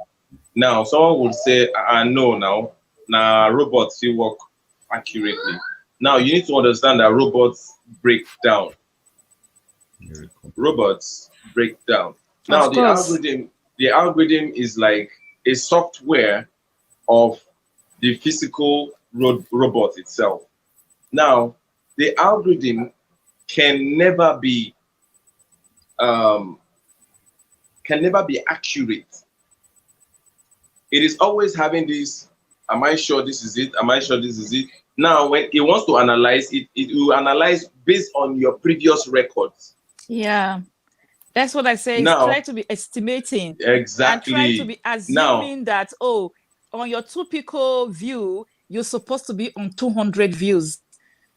Now, someone would say, no, now robots still work accurately. Now, you need to understand that robots break down. Robots break down. Now, the algorithm is like a software of the physical robot itself. Now, the algorithm can never be accurate. It is always having this, am I sure this is it? Am I sure this is it? Now, when it wants to analyze it, it will analyze based on your previous records. Yeah. That's what I say. Now, try to be estimating. Exactly. And try to be assuming that, on your typical view, you're supposed to be on 200 views.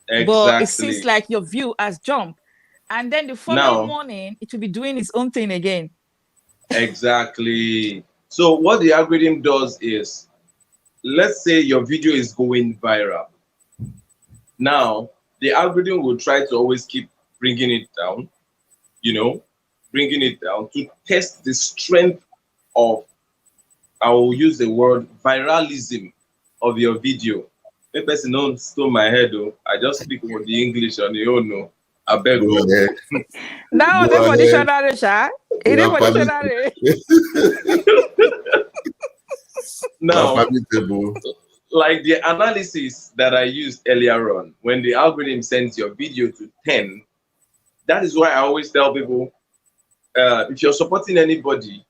Exactly. But it seems like your view has jumped. And then the following morning, it will be doing its own thing again. Exactly. So what the algorithm does is, let's say your video is going viral. Now, the algorithm will try to always keep bringing it down, bringing it down to test the strength of, I will use the word viralism of your video. The person don't stole my head, though. I just speak with the English on the own, no. I beg you. Now, for dictionary, Sha. It is for dictionary. Now, like the analysis that I used earlier on, when the algorithm sends your video to 10, that is why I always tell people, if you're supporting anybody,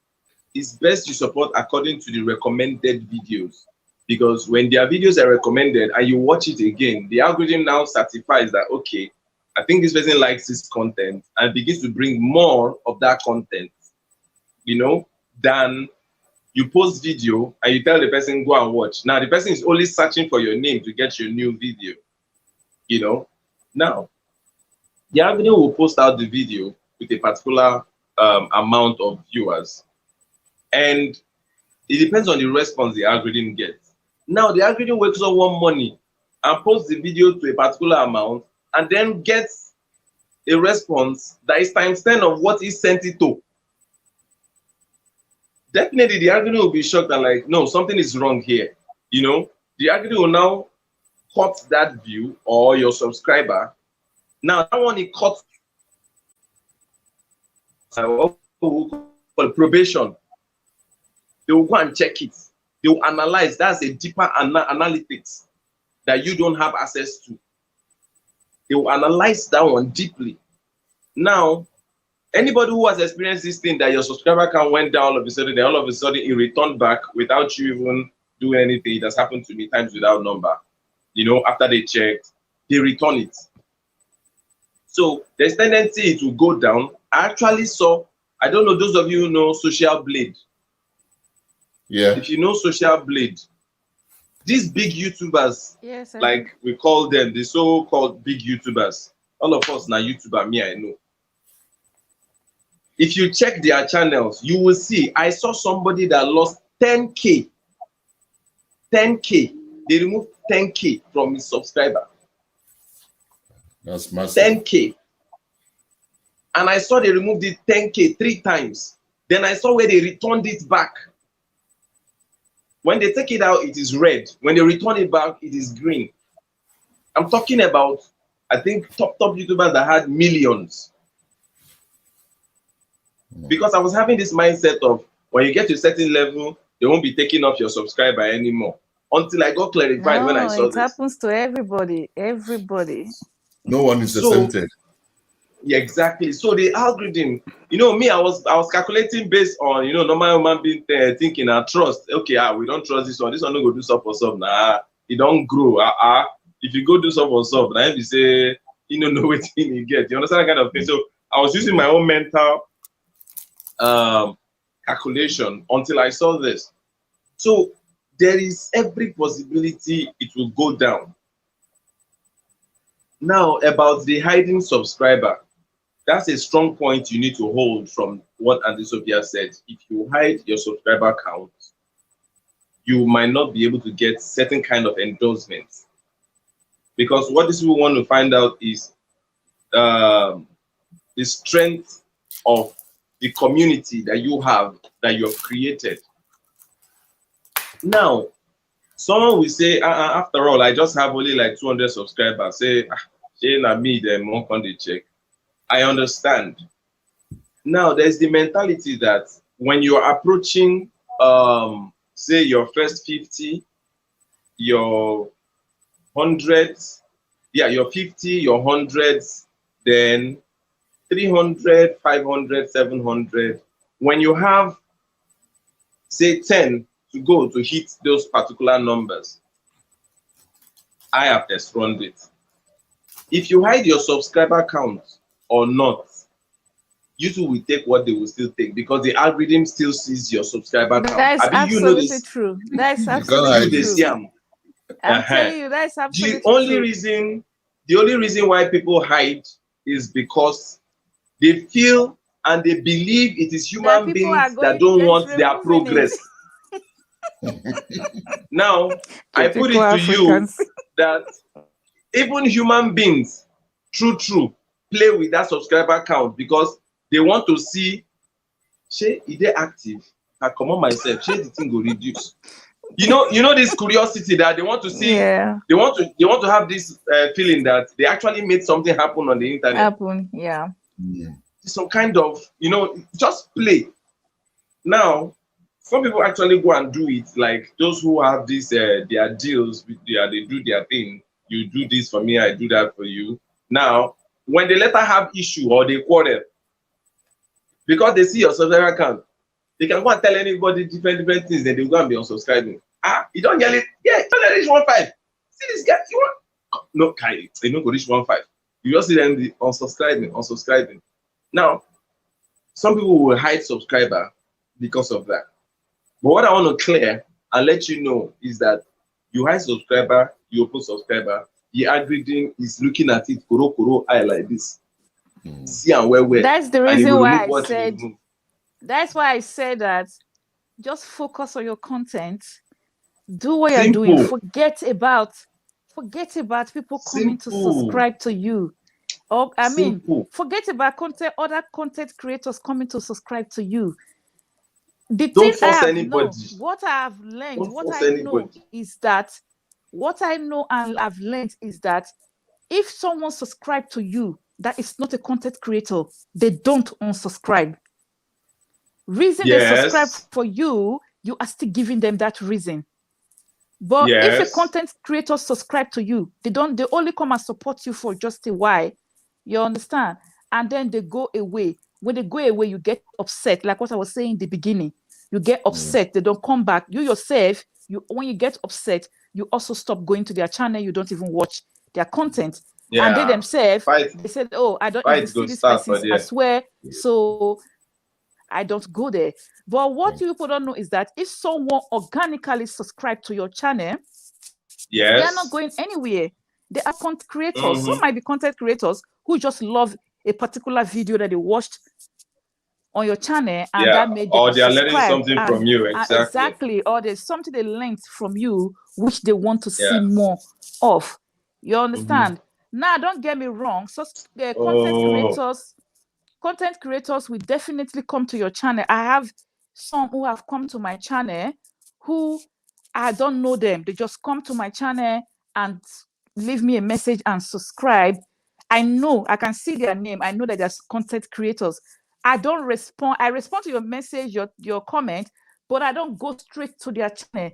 it's best you support according to the recommended videos. Because when their videos are recommended and you watch it again, the algorithm now certifies that, okay, I think this person likes this content and begins to bring more of that content, than you post video and you tell the person, go and watch. Now, the person is only searching for your name to get your new video, Now, the algorithm will post out the video with a particular amount of viewers. And it depends on the response the algorithm gets. Now, the algorithm wakes up one morning and posts the video to a particular amount and then gets a response that is times 10 of what he sent it to. Definitely, the algorithm will be shocked and like, no, something is wrong here. The algorithm will now cut that view or your subscriber. Now, that one, it cuts what we call probation. They will go and check it. They will analyze. That's a deeper analytics that you don't have access to. They will analyze that one deeply. Now, anybody who has experienced this thing that your subscriber count went down all of a sudden, then all of a sudden it returned back without you even doing anything. It has happened to me times without number. After they checked, they return it. So there's tendency it will go down. I actually saw, I don't know, those of you who know Social Blade. Yeah. If you know Social Blade, these big YouTubers, Yes, I do. like we call them, the so-called big YouTubers, all of us now YouTuber, me, I know. If you check their channels, you will see, I saw somebody that lost 10K. 10K. They removed 10K from his subscriber. That's massive. 10K. And I saw they removed it 10K 3 times. Then I saw where they returned it back. When they take it out, it is red. When they return it back, it is green. I'm talking about, I think, top YouTubers that had millions. Because I was having this mindset of, when you get to a certain level, they won't be taking off your subscriber anymore. Until I got clarified when I saw it this. happens to everybody. Everybody. No one is So, exempted. yeah, exactly. So the algorithm, you know, me, I was calculating based on, you know, normal human being thinking and trust. Okay, we don't trust this one. This one no go do sub for sub. Nah, it don't grow. If you go do sub for sub, now you say you don't know what you get. You understand that kind of thing? So I was using my own mental calculation until I saw this. So there is every possibility it will go down. Now about the hiding subscriber. That's a strong point you need to hold from what Auntie Sophia said. If you hide your subscriber count, you might not be able to get certain kind of endorsements. Because what these people want to find out is the strength of the community that you have, that you have created. Now, someone will say, after all, I just have only like 200 subscribers. Say, me, them won't come to check. I understand. Now, there's the mentality that when you're approaching, say, your first 50, your 100s, your 50, your 100s, then 300, 500, 700. When you have, say, 10 to go to hit those particular numbers, I have test run it. If you hide your subscriber count or not, YouTube will take what they will still take because the algorithm still sees your subscriber count. That is absolutely true. That is absolutely true. I'm telling you, that is absolutely true. The only reason why people hide is because they feel and they believe it is human beings that don't want their progress. Now, I put it to you that even human beings, true, play with that subscriber count because they want to see, shey, is they active? I come on myself, shey the thing go reduce. You know this curiosity that they want to see. Yeah. They want to have this feeling that they actually made something happen on the internet. Yeah. Some kind of, just play. Now, some people actually go and do it, like those who have this their deals with they do their thing. You do this for me, I do that for you. Now, when they later have issue or they quarrel, because they see your subscriber account, they can go and tell anybody different things, then they go and be unsubscribing. You don't yell it, yeah, you don't reach 1.5. See this guy, you want no kind, they don't go reach 1.5. You just see them unsubscribing. Now, some people will hide subscriber because of that. But what I want to clear and let you know is that you hide subscriber, you open subscriber, the algorithm is looking at it koro eye like this. See and where. That's the reason why I said. That's why I said that. Just focus on your content. Do what you're doing. Forget about people coming to subscribe to you. Or forget about other content creators coming to subscribe to you. The thing I have known, what I have learned, what I know is that if someone subscribes to you that is not a content creator, they don't unsubscribe. Reason they subscribe for you, you are still giving them that reason. But if a content creator subscribe to you, they only come and support you for just a while. You understand? And then they go away. When they go away, you get upset. Like what I was saying in the beginning. You get upset. They don't come back. You yourself, when you get upset, you also stop going to their channel. You don't even watch their content. And they themselves, they said, oh, I don't even see this person, I swear. So I don't go there. But what you people don't know is that if someone organically subscribe to your channel, They are not Yes. going anywhere. They are content creators. Some Mm-hmm. might be content creators who just love a particular video that they watched on your channel and Yeah. that made them Or they are learning subscribe, something from you. and Exactly. exactly, or there's something they learned from you which they want to see Yeah. more of. You Mm-hmm. understand? Now, don't get me wrong. So the Oh, content creators will definitely come to your channel. I have some who have come to my channel who I don't know them. They just come to my channel and leave me a message and subscribe. I know, I can see their name. I know that they're content creators. I don't respond. I respond to your message, your comment, but I don't go straight to their channel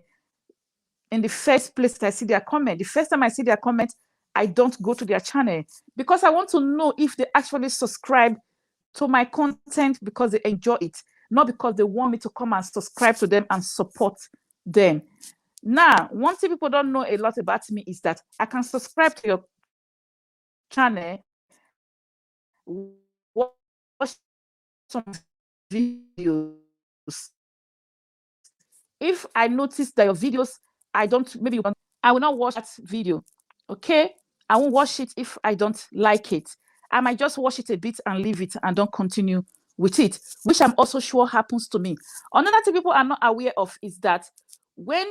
in the first place that I see their comment. The first time I see their comment, I don't go to their channel because I want to know if they actually subscribe to my content because they enjoy it, not because they want me to come and subscribe to them and support them. Now, one thing people don't know a lot about me is that I can subscribe to your channel, watch some videos. If I notice that your videos, I don't, maybe I will not watch that video. Okay? I won't watch it if I don't like it. I might just watch it a bit and leave it and don't continue with it, which I'm also sure happens to me. Another thing people are not aware of is that when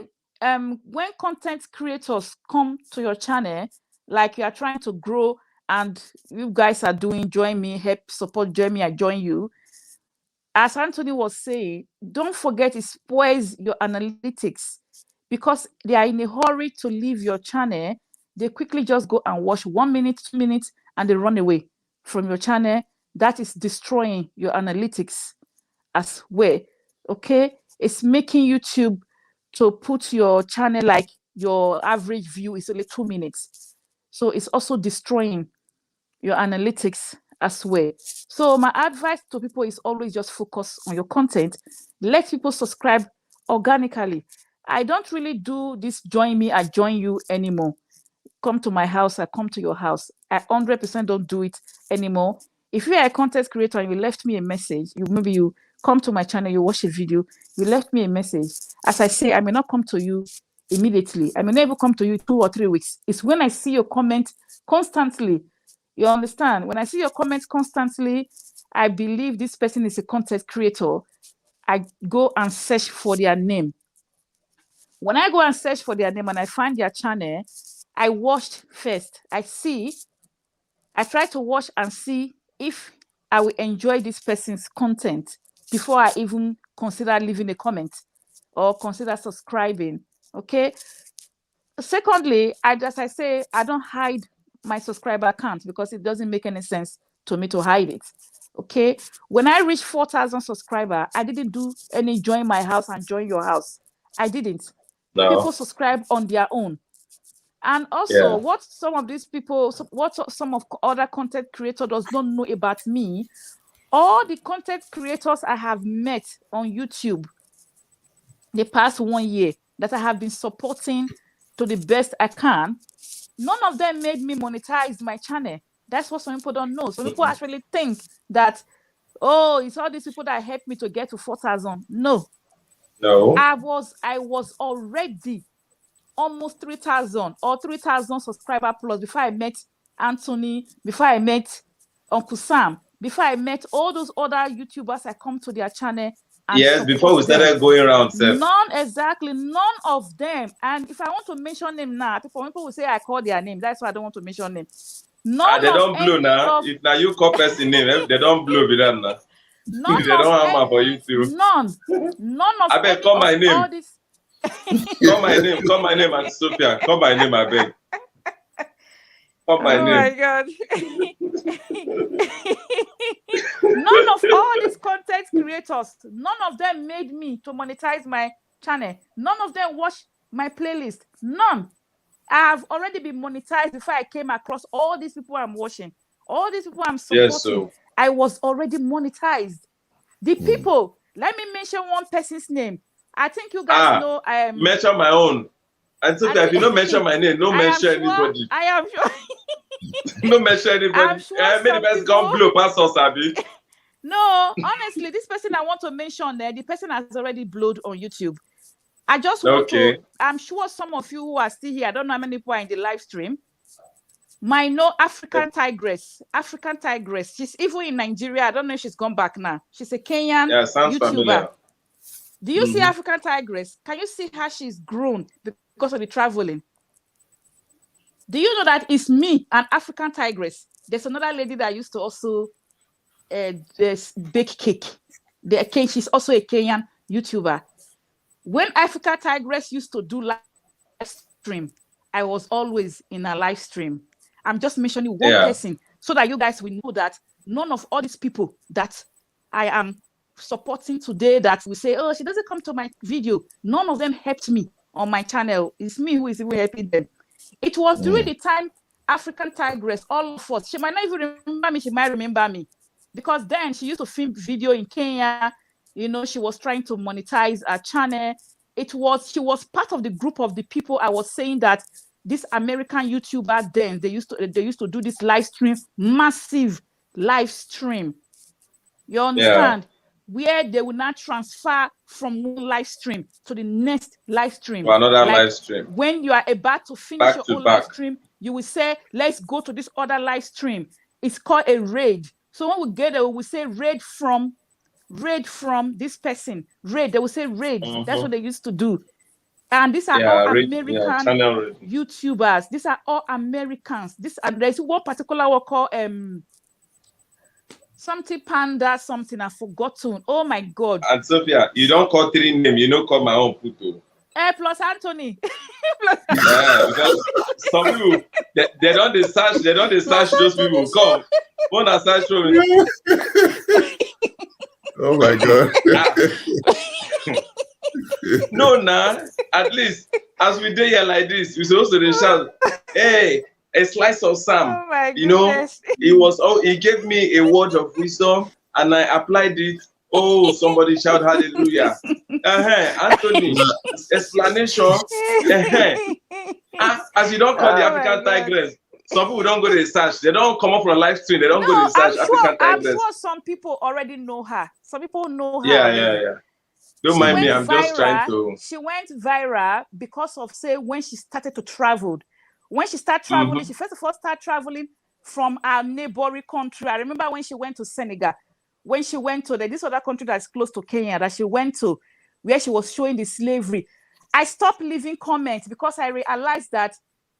content creators come to your channel, like you are trying to grow and you guys are doing join me, help support, join me, I join you. As Anthony was saying, don't forget it spoils your analytics because they are in a hurry to leave your channel. They quickly just go and watch 1 minute, 2 minutes, and they run away from your channel. That is destroying your analytics as well. Okay, it's making YouTube to put your channel like your average view is only 2 minutes. So it's also destroying your analytics as well. So my advice to people is always just focus on your content. Let people subscribe organically. I don't really do this join me, I join you anymore. Come to my house, I come to your house. I 100% don't do it anymore. If you are a content creator and you left me a message, you come to my channel, you watch a video, you left me a message. As I say, I may not come to you immediately. I may never come to you 2 or 3 weeks. It's when I see your comment constantly. You understand? When I see your comments constantly, I believe this person is a content creator. I go and search for their name. When I go and search for their name and I find their channel, I watched first. I try to watch and see if I will enjoy this person's content before I even consider leaving a comment or consider subscribing. Okay. Secondly, as I say, I don't hide my subscriber account because it doesn't make any sense to me to hide it. Okay. When I reached 4,000 subscribers, I didn't do any join my house and join your house. I didn't. People no. subscribe on their own. And also, Yeah. what some of these people, what some of other content creators does not know about me, all the content creators I have met on YouTube the past 1 year that I have been supporting to the best I can, none of them made me monetize my channel. That's what some people don't know. Some people actually think that, oh, it's all these people that helped me to get to 4,000. No, No. I was already almost 3,000 or 3,000 subscriber plus before I met Anthony, before I met Uncle Sam, before I met all those other YouTubers. I come to their channel and Yes, before support we them. started going around, Seth. None of them. And if I want to mention them now, people will say I call their name. That's why I don't want to mention them. None They of don't blow any now. of If now you call person name, they don't blow with them now. none They of don't hammer for you any too. none of I beg, any call of my name. all this. Call my name, and Sophia. Call my name, I beg. Call my Oh name. my God. None of all these content creators, none of them made me to monetize my channel. None of them watch my playlist. None. I have already been monetized before I came across all these people I'm watching, all these people I'm supporting. Yes, so I was already monetized. The people, let me mention one person's name. I think you guys know. mention my own. And Sophia, if you don't mention my name, no mention anybody. I am sure. No mention anybody. I'm sure Many person come blow pass us, Abi. No, honestly, this person I want to mention there, the person has already blowed on YouTube. I just want to, I'm sure some of you who are still here, I don't know how many people are in the live stream, might know African Tigress. African Tigress. She's even in Nigeria. I don't know if she's gone back now. She's a Kenyan sounds YouTuber. Familiar. Do you see African Tigress? Can you see how she's grown because of the traveling? Do you know that it's me, an African Tigress? There's another lady that used to also bake cake. She's also a Kenyan YouTuber. When Africa Tigress used to do live stream, I was always in a live stream. I'm just mentioning one person so that you guys will know that none of all these people that I am supporting today that we say, oh, she doesn't come to my video. None of them helped me on my channel. It's me who is even helping them. It was during the time African Tigress, all of us, she might not even remember me, she might remember me. Because then she used to film video in Kenya. You know, she was trying to monetize her channel. She was part of the group of the people I was saying that this American YouTuber then, they used to do this live stream, massive live stream. You understand? Where they will not transfer from one live stream to the next live stream. For another live stream. When you are about to finish your own live stream, you will say, let's go to this other live stream. It's called a raid. So when we get there, we will say raid from this person. Raid. They will say raid. That's what they used to do. And these are all American YouTubers. These are all Americans. There's one particular one called something Panda, something I've forgotten. Oh my God. And Sophia, you don't call 3 names, you don't call my own Puto. Plus Anthony. Because some people they don't search those people. Come. When I search for me. Oh my God. No, at least as we do here like this, we supposed to shout, hey, a slice of Sam. Oh my you know, he gave me a word of wisdom and I applied it. Oh, somebody shout hallelujah. Anthony, explanation. As you don't call the African Tigress, some people don't go to the search. They don't come up from a live stream. They don't go to the search. I'm sure some people already know her. Some people know her. Yeah. Don't mind me. I'm just trying to. She went viral because of, say, when she started to travel. When she started traveling, she first of all started traveling from our neighboring country. I remember when she went to Senegal, when she went to this other country that's close to Kenya, that she went to, where she was showing the slavery. I stopped leaving comments because I realized that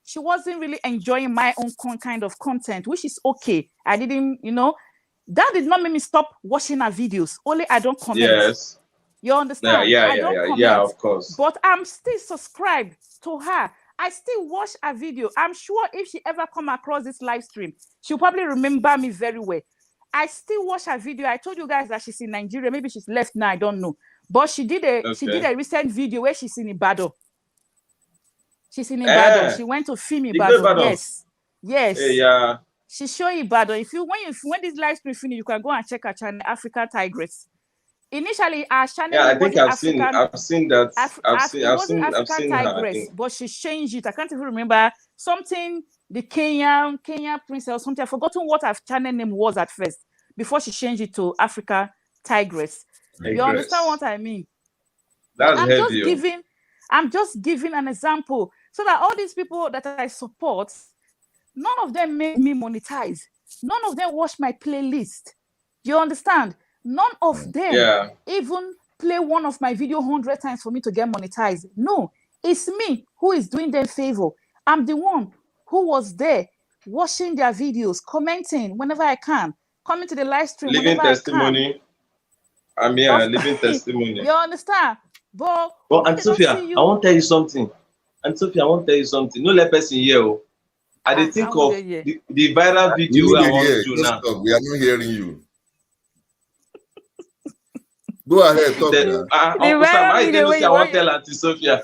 she wasn't really enjoying my own kind of content, which is okay. I didn't, that did not make me stop watching her videos. Only I don't comment. Yes. You understand? Yeah, of course. But I'm still subscribed to her. I still watch a video. I'm sure if she ever come across this live stream, she'll probably remember me very well. I still watch her video. I told you guys that she's in Nigeria. Maybe she's left now. I don't know. But she did a recent video where she's in Ibadan. She's in Ibadan. She went to film Ibadan. Yes. Yeah. She showed Ibadan. When this live stream finish, you can go and check her channel, African Tigress. Initially, our channel I think I've seen that. I've seen Tigress, her, but she changed it. I can't even remember something. The Kenya princess or something. I've forgotten what her channel name was at first before she changed it to Africa Tigress. You understand what I mean? That's heavy. I'm just giving an example so that all these people that I support, none of them made me monetize. None of them watch my playlist. You understand? None of them even play one of my video 100 times for me to get monetized. No, it's me who is doing them favor. I'm the one who was there watching their videos, commenting whenever I can, coming to the live stream living whenever testimony. I can. I'm here, living testimony. You understand? But Aunt Sophia, I want to tell you something. No let person hear. I did think of the viral video I want to do now. We are not hearing you. Go ahead, talk now. I want to tell Auntie Sophia.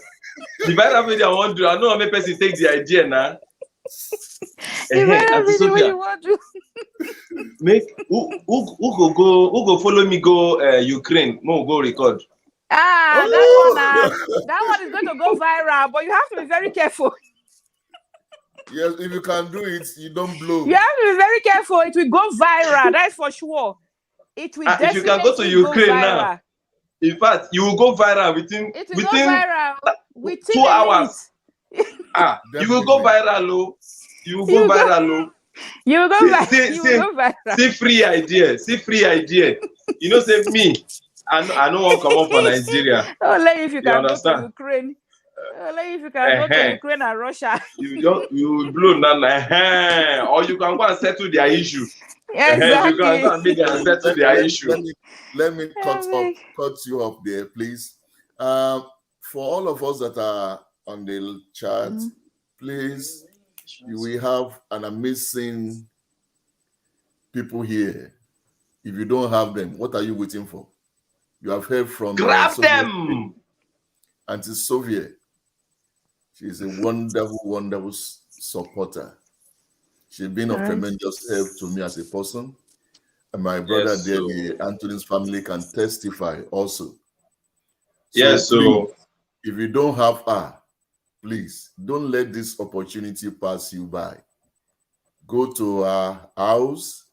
The viral video I want to do, I know how many person take the idea now. The viral video you want to make who go follow me go Ukraine. No, go record. That one is going to go viral, but you have to be very careful. Yes, if you can do it, you don't blow. You have to be very careful. It will go viral. That's for sure. It will definitely if you can go to Ukraine now. In fact, you will go viral within It will go viral within 2 a minute. hours. You will go viral, oh. You will go viral, oh. You will go viral. You will go viral. See free idea. See free idea. You know, say me. I don't want to come up for Nigeria. Only if you can understand? go to Ukraine. Only if you can go to Ukraine and Russia. You blow nana. Or you can go and settle their issue. Exactly. You can and make them settle their issue. Let me cut you off there, please. For all of us that are on the chat, please, we have an amazing people here. If you don't have them, what are you waiting for? You have heard from grab them. Auntie Soviet. She's a wonderful, wonderful supporter. She's been of tremendous help to me as a person. And my brother there, the Anthony's family, can testify also. Please, if you don't have her, please don't let this opportunity pass you by. Go to her house,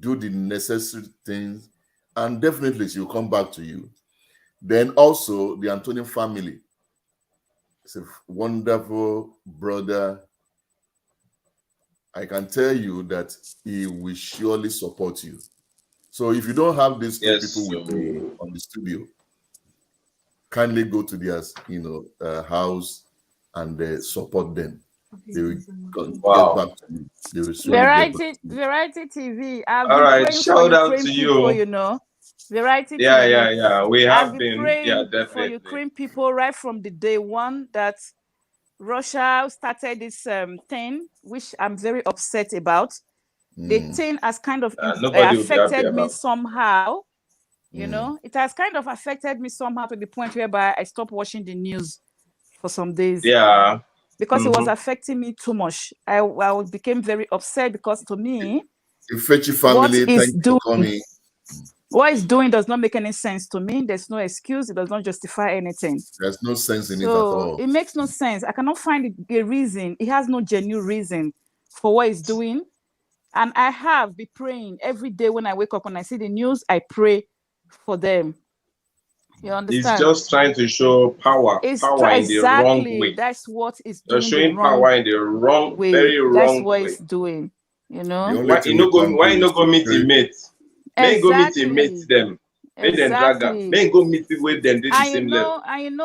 do the necessary things, and definitely she'll come back to you. Then also the Anthony family. It's a wonderful brother. I can tell you that he will surely support you. So if you don't have these two people with me on the studio, kindly go to their house and support them. They will get back to you. They will Variety TV. I've All been right, praying shout for out Ukraine to people, you. Variety TV. Yeah. We have been praying definitely for Ukraine people right from the day one that Russia started this thing, which I'm very upset about. The thing has kind of affected me somehow. It has kind of affected me somehow to the point whereby I stopped watching the news for some days. Yeah. Because it was affecting me too much. I became very upset because to me, family, thank you for coming. What it's doing does not make any sense to me. There's no excuse. It does not justify anything. There's no sense in it at all. It makes no sense. I cannot find a reason. It has no genuine reason for what it's doing. And I have been praying every day when I wake up, when I see the news, I pray for them. You understand? It's just trying to show power in the wrong way. That's what it's doing. Showing power in the wrong way. Very wrong way. That's what it's doing. Why you not go meet the mates? May go meet the mates them. May them drag her. May go meet people with them. The same level. And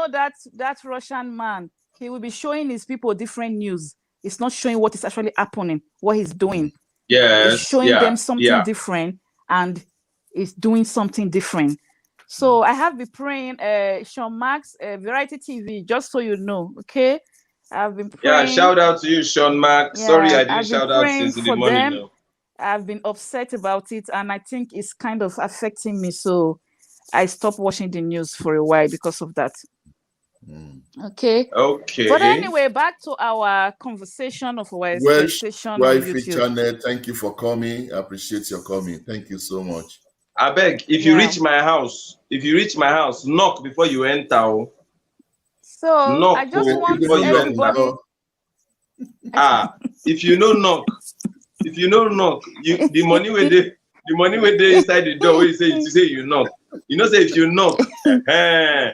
that Russian man, he will be showing his people different news. It's not showing what is actually happening, what he's doing. Yes. It's showing them something different, and it's doing something different. So I have been praying, Sean Max, Variety TV, just so you know, okay? I've been praying. Yeah, shout out to you, Sean Max. Sorry, I didn't shout out since the morning. No. I've been upset about it, and I think it's kind of affecting me. So I stopped watching the news for a while because of that. Okay. But anyway, back to our conversation of our expectation on YouTube. Channel, thank you for coming. I appreciate your coming. Thank you so much. I beg, if you reach my house, knock before you enter. So knock I just want everybody. If you know knock, the money where they inside the door where you say you knock. Say if you knock, I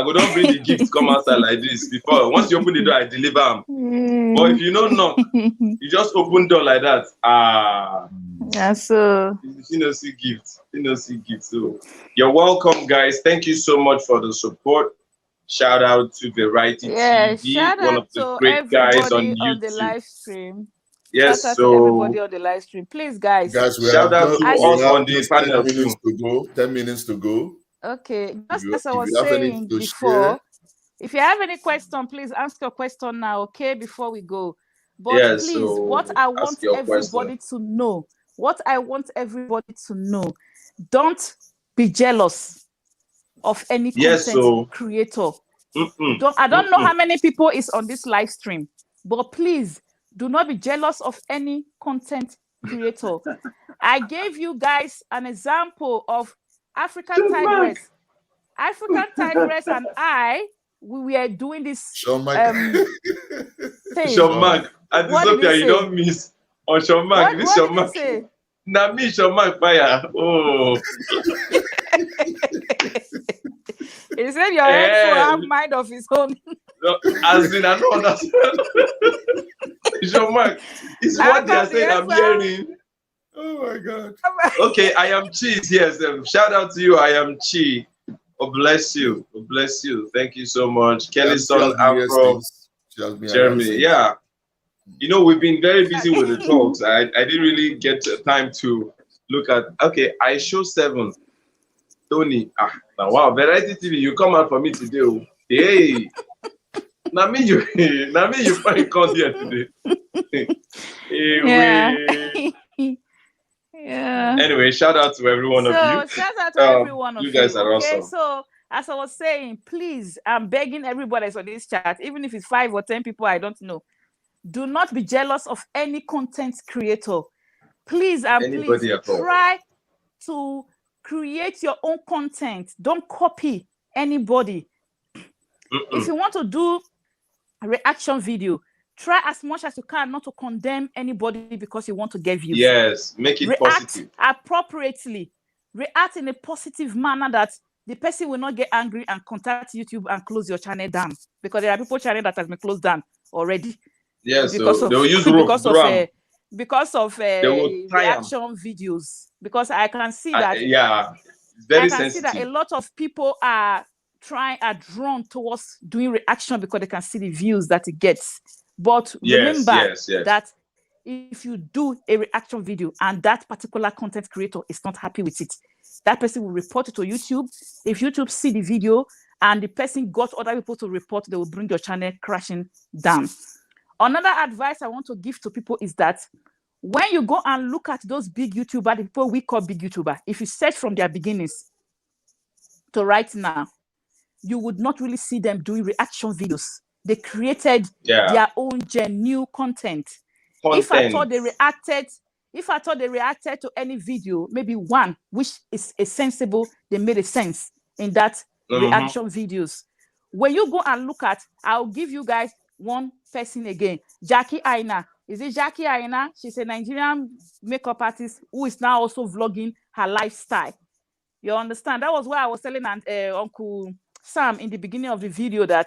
go don't bring the gift come outside like this before. Once you open the door, I deliver them. But if you don't knock, you just open door like that. Yeah, so you know see gifts. So you're welcome, guys. Thank you so much for the support. Shout out to Variety TV, one of the great guys on YouTube. The live stream. Yes, shout out to everybody on the live stream. Please, guys shout out to us on the panel. 10 minutes to go. Okay, just as I was saying before, if you have any question, please ask your question now, okay, before we go. But please, what I want everybody to know, don't be jealous of any content creator. I don't know how many people is on this live stream, but please do not be jealous of any content creator. I gave you guys an example of African Tigress. African Tigress and we were doing this thing. Sean Mark, and this up you don't miss. On Sean Mark, this Sean Mark. Now me, Sean Mark fire. Oh. He said your headphone have mind of his own. No, as in, I don't understand. Jean-Marc, it's what they are saying. I'm hearing. Oh my God. Okay, I am Chi. Yes, shout out to you. I am Chi. Oh, bless you. Oh, bless you. Thank you so much. Kelly's son, Afro, Jeremy. Yeah. You know, we've been very busy with the talks. I didn't really get time to look at. Okay, I show 7. Tony. Now, wow, Variety TV, you come out for me today. Oh. Hey. Now me you find come here today. Yeah. Yeah. Anyway, shout out to every one of you. Shout out to every one of you. You guys are okay, awesome. So as I was saying, please, I'm begging everybody that's on this chat, even if it's 5 or 10 people I don't know, do not be jealous of any content creator. Please and please try to create your own content. Don't copy anybody. If you want to do a reaction video, try as much as you can not to condemn anybody because you want to get views. Yes, make it positive. React appropriately. React in a positive manner that the person will not get angry and contact YouTube and close your channel down, because there are people channel that has been closed down already. Yes, because so they'll use because of reaction videos. Because I can see that very I can sensitive. see that a lot of people are drawn towards doing reaction because they can see the views that it gets. But remember that if you do a reaction video and that particular content creator is not happy with it, that person will report it to YouTube. If YouTube see the video and the person got other people to report, they will bring your channel crashing down. Another advice I want to give to people is that when you go and look at those big YouTubers, the people we call big YouTubers, if you search from their beginnings to right now, you would not really see them doing reaction videos. They created their own genuine content. If I thought they reacted to any video, maybe one which is a sensible, they made a sense in that reaction videos. When you go and look at, I'll give you guys one person again, Jackie Aina. Is it Jackie Aina? She's a Nigerian makeup artist who is now also vlogging her lifestyle. You understand? That was why I was telling Uncle Sam in the beginning of the video that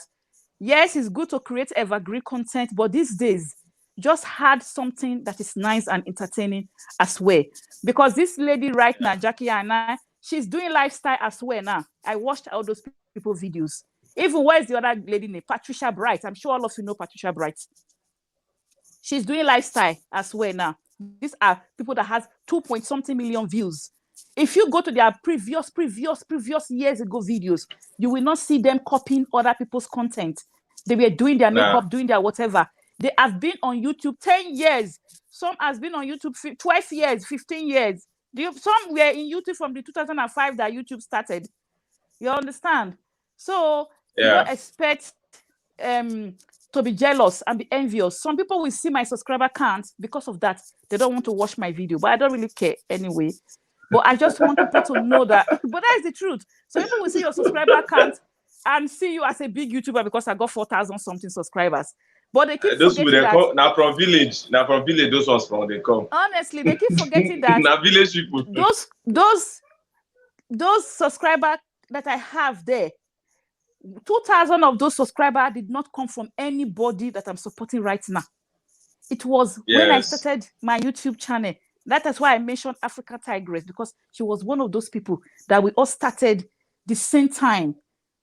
yes, it's good to create evergreen content, but these days just add something that is nice and entertaining as well. Because this lady right now, Jackie Aina, she's doing lifestyle as well now. I watched all those people videos. Even where's the other lady name? Patricia Bright. I'm sure all of you know Patricia Bright. She's doing lifestyle as well now. These are people that has 2-point-something million views. If you go to their previous years ago videos, you will not see them copying other people's content. They were doing their makeup, doing their whatever. They have been on YouTube 10 years. Some has been on YouTube 12 years, 15 years. Some were in YouTube from the 2005 that YouTube started. You understand? So you don't expect to be jealous and be envious. Some people will see my subscriber count because of that. They don't want to watch my video, but I don't really care anyway. But I just want people to know that. But that is the truth. So people will see your subscriber count and see you as a big YouTuber because I got 4,000 something subscribers. But they keep those forgetting that now from village, those ones from they come. Honestly, they keep forgetting that now village people. Those subscribers that I have there, 2,000 of those subscribers did not come from anybody that I'm supporting right now. It was when I started my YouTube channel. That is why I mentioned Africa Tigress, because she was one of those people that we all started the same time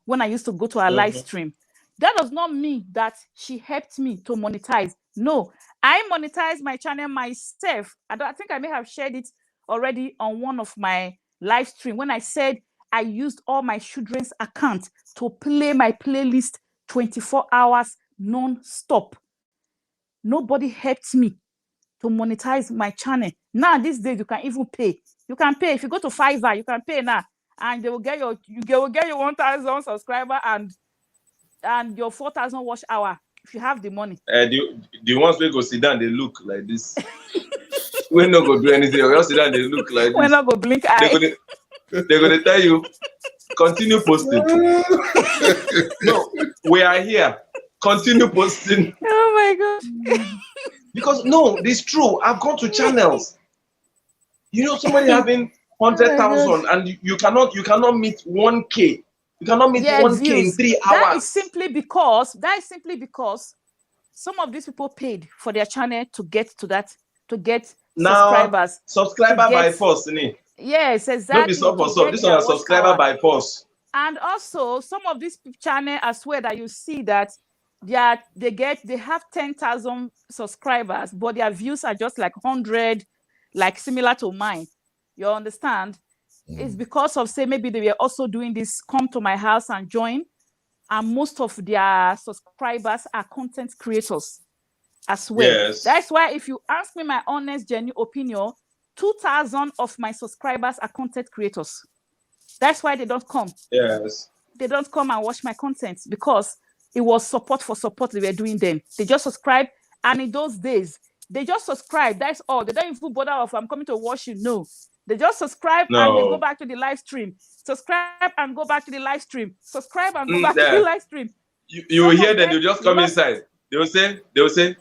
when I used to go to her live stream. That does not mean that she helped me to monetize. No, I monetized my channel myself. I think I may have shared it already on one of my live stream when I said I used all my children's account to play my playlist 24 hours non-stop. Nobody helped me to monetize my channel. Now these days you can even pay. You can pay if you go to Fiverr. You can pay now, and they will get your 1,000 subscriber and your 4,000 watch hour if you have the money. The ones we go sit down, they look like this. We're not gonna do anything. We just sit down, they look like this. We're not gonna blink eye. They're gonna tell you, continue posting. No, we are here. Continue posting. Oh my God. Because no, it's true. I've gone to channels. You know, somebody having 100,000 and you cannot meet 1K. You cannot meet Yeah, 1K in views. 3 That hours. is simply because some of these people paid for their channel to get to that, to get Now, subscribers. subscriber to by get, force, innit? yes, No be exactly, sub for to sub. get This one their is watch subscriber power. by force. And also some of these channel as well that you see that they have 10,000 subscribers, but their views are just like 100, like similar to mine. You understand? It's because of, say, maybe they were also doing this come to my house and join, and most of their subscribers are content creators as well. Yes. That's why if you ask me my honest, genuine opinion, 2,000 of my subscribers are content creators. That's why they don't come. Yes. They don't come and watch my content, because it was support for support they were doing then. They just subscribe, and in those days, they just subscribe. That's all. They don't even bother if I'm coming to watch you. No. They just subscribe and they go No. back to the live stream. Subscribe and go back to the live stream. Subscribe and go back to the live stream. You will hear them, they'll just come inside. They will say,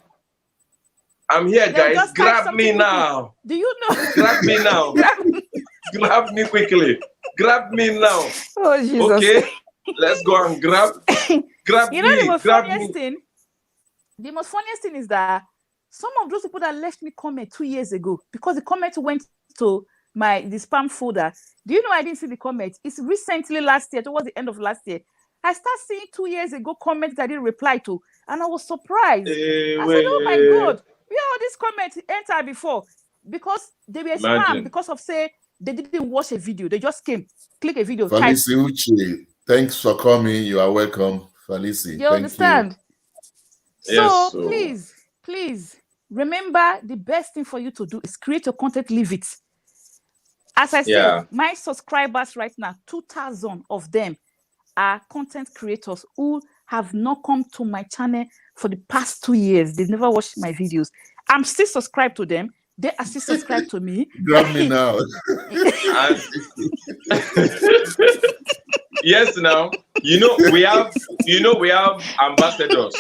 I'm here, They'll guys. just type Grab something me quickly. now. Do you know? Grab me now. Grab me quickly. Grab me now. Oh, Jesus. Okay, let's go and grab You know, the me. most Grab funniest me. thing? The most funniest thing is that some of those people that left me comment 2 years ago, because the comment went to the spam folder. Do you know I didn't see the comment? It's recently last year, towards the end of last year. I started seeing 2 years ago comments that I didn't reply to, and I was surprised. I said, oh my God, where all these comments entered before? Because they were spam, because of, say, they didn't watch a video. They just came, click a video, type. Felici Uche, thanks for coming. You are welcome, Felici. You understand? Yes, So so- please remember, the best thing for you to do is create your content, leave it. As I said, my subscribers right now, 2,000 of them are content creators who have not come to my channel for the past 2 years. They've never watched my videos. I'm still subscribed to them. They are still subscribed to me. Grab me now. Yes, now we have ambassadors.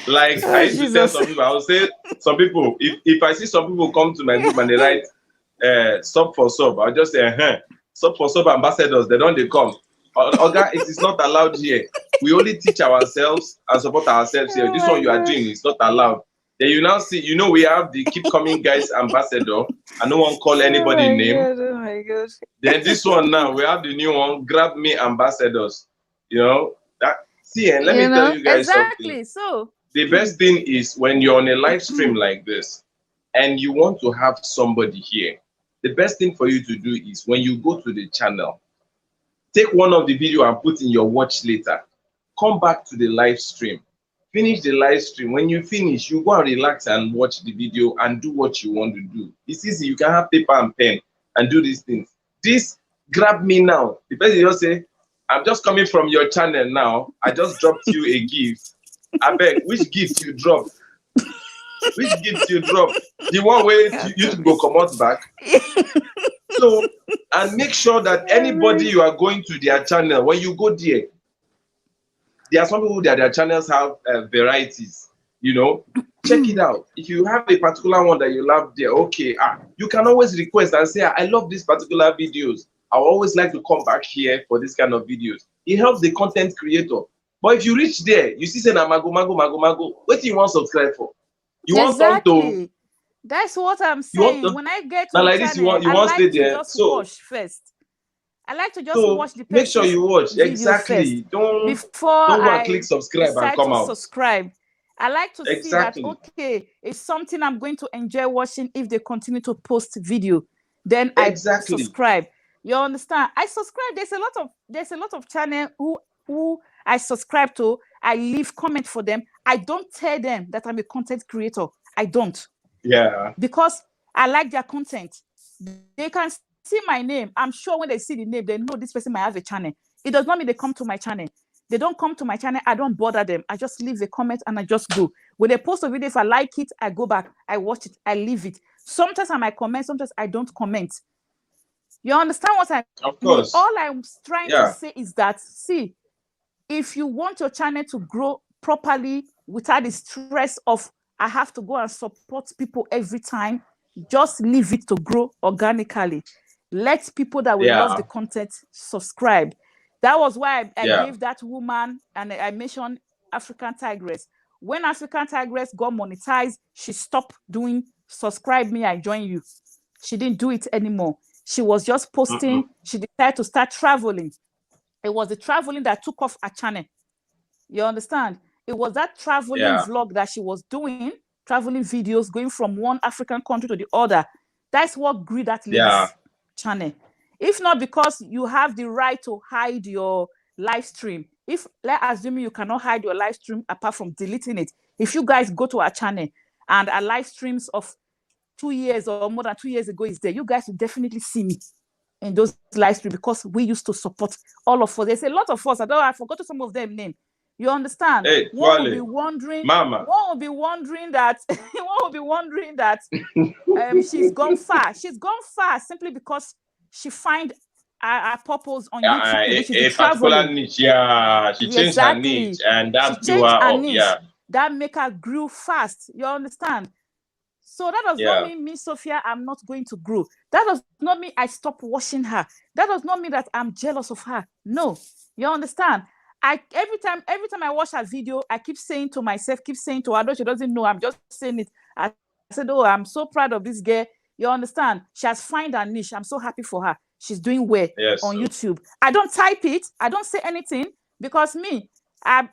Like I used to tell some people, I would say some people, if I see some people come to my group and they write sub for sub, I'll just say sub for sub ambassadors, they come. Oga, it is not allowed here. We only teach ourselves and support ourselves here. This one you are doing is not allowed. Then you now see, we have the Keep Coming Guys ambassador, and no one call anybody name. Oh my God. Then this one now, we have the new one, Grab Me ambassadors. Let me tell you guys exactly. something. So The best thing is when you're on a live stream like this and you want to have somebody here, the best thing for you to do is when you go to the channel, take one of the video and put in your watch later. Come back to the live stream. Finish the live stream. When you finish, you go and relax and watch the video and do what you want to do. It's easy. You can have paper and pen and do these things. This grab me now. The person just say, I'm just coming from your channel now. I just dropped you a gift. I beg, which gift you drop? Which gift you drop? The one where you go come out back. So, and make sure that anybody you are going to their channel, when you go there are some people that their channels have varieties, check it out. If you have a particular one that you love there, okay, you can always request and say, I love these particular videos. I always like to come back here for this kind of videos. It helps the content creator. But if you reach there, you see say na mago, what do you want to subscribe for? You want some to. That's what I'm saying. When I get to the like channel, this, you I want like stay to there. just So watch first. I like to just watch the make sure you watch exactly. First Don't before go I and click subscribe and decide come to out. subscribe. I like to see that, Exactly. okay, it's something I'm going to enjoy watching if they continue to post video. Then I subscribe. You understand? I subscribe. There's a lot of channel who I subscribe to. I leave comment for them. I don't tell them that I'm a content creator. I don't. Yeah. Because I like their content. They can see my name. I'm sure when they see the name, they know this person might have a channel. It does not mean they come to my channel. They don't come to my channel. I don't bother them. I just leave a comment and I just go. When they post a video, if I like it, I go back. I watch it. I leave it. Sometimes I might comment. Sometimes I don't comment. You understand what I mean? Of course. All I'm trying to say is that, see, if you want your channel to grow properly without the stress of I have to go and support people every time, just leave it to grow organically. Let people that will love the content subscribe. That was why I gave that woman, and I mentioned African Tigress. When African Tigress got monetized, she stopped doing subscribe me, I join you. She didn't do it anymore. She was just posting. She decided to start traveling. It was the traveling that took off her channel. You understand? It was that traveling vlog that she was doing, traveling videos, going from one African country to the other. That's what grew that lady's channel. If not because you have the right to hide your live stream. If, let's assume you cannot hide your live stream apart from deleting it. If you guys go to our channel and our live streams of 2 years or more than 2 years ago is there, you guys will definitely see me in those live streams because we used to support all of us. There's a lot of us. I forgot some of them name. You understand? Hey, one will be wondering. Mama. One will be wondering that. She's gone far. She's gone far simply because she find a purpose on YouTube, which is traveling. Niche. Yeah, she changed her niche, and that blew her up. Yeah, that make her grew fast. You understand? So that does not mean me, Sophia, I'm not going to grow. That does not mean I stop watching her. That does not mean that I'm jealous of her. No, you understand? Every time I watch her video, I keep saying to myself, keep saying to her, though she doesn't know, I'm just saying it. I said, oh, I'm so proud of this girl. You understand? She has found her niche. I'm so happy for her. She's doing well on YouTube. I don't type it. I don't say anything because me, I've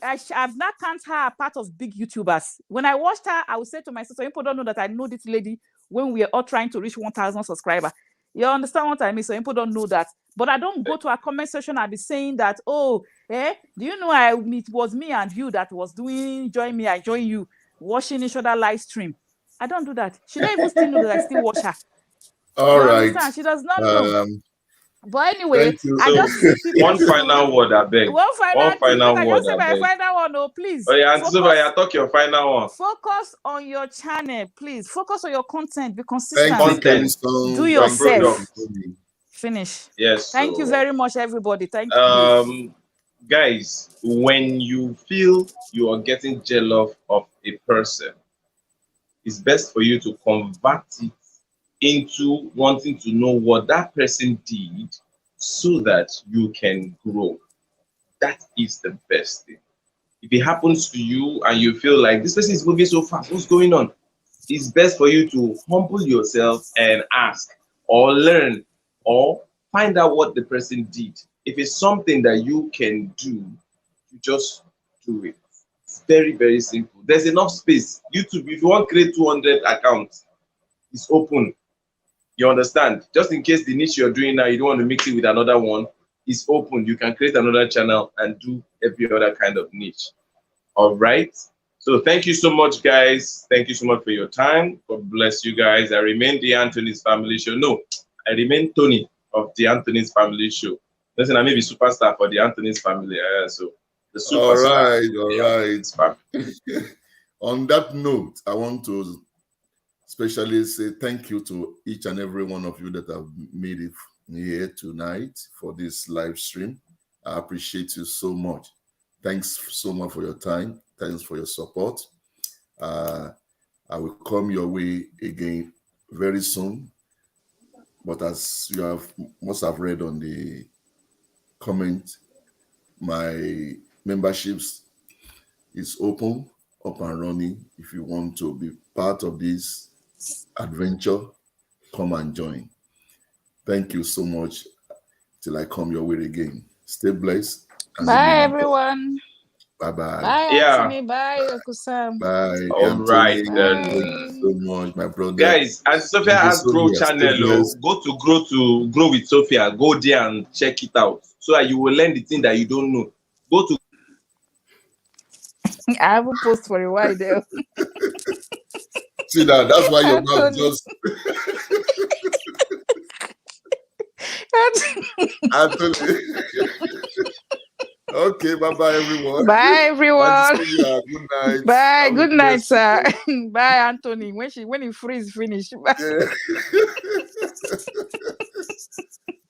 not counted her a part of big YouTubers. When I watched her, I would say to myself, so people don't know that I know this lady when we are all trying to reach 1,000 subscribers. You understand what I mean? So people don't know that. But I don't go to a comment section and be saying that, oh, do you know it was me and you that was doing join me, I join you, watching each other live stream. I don't do that. She don't even still know that I still watch her. All right. Understand? She does not know. But anyway, I just see people. One final word, I beg. One final word. I just say my final one, oh, please. Oh, yeah, Auntie talk your final one. Focus on your channel, please. Focus on your content. Be consistent. Content. Do yourself. Finish. Yes. Thank you very much, everybody. Thank you. Guys, when you feel you are getting jealous of a person, it's best for you to convert it into wanting to know what that person did so that you can grow. That is the best thing. If it happens to you and you feel like this person is moving so fast, what's going on? It's best for you to humble yourself and ask or learn or find out what the person did. If it's something that you can do, you just do it. It's very, very simple. There's enough space. YouTube, if you want to create 200 accounts, it's open. You understand? Just in case the niche you're doing now, you don't want to mix it with another one, it's open. You can create another channel and do every other kind of niche. All right. So thank you so much, guys. Thank you so much for your time. God bless you guys. I remain the Anthony's Family Show. No, I remain Tony of the Anthony's Family Show. Listen, I may be superstar for the Anthony's Family. So the superstar. All right. On that note, I want to especially say thank you to each and every one of you that have made it here tonight for this live stream. I appreciate you so much. Thanks so much for your time. Thanks for your support. I will come your way again very soon. But as you must have read on the comment, my memberships is open, up and running. If you want to be part of this adventure, come and join. Thank you so much. Till I come your way again. Stay blessed. Bye, everyone. Bye-bye. Bye, Anthony. Bye, Okusam. Bye. All right, then. Thank you so much, my brother. Guys, as Sophia has Grow channel, go to Grow with Sophia. Go there and check it out so that you will learn the thing that you don't know. Go to. I haven't posted for a while there. See that's why your mouth just. Anthony. Okay, bye-bye, everyone. Bye, everyone. Good night. Bye. Good night, sir. Bye, Anthony. When he freeze, finish. Bye. Yeah.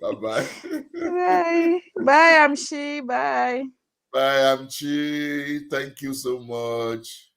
Bye-bye. Bye. Bye, Amshi. Bye. Bye, Amchi. Thank you so much.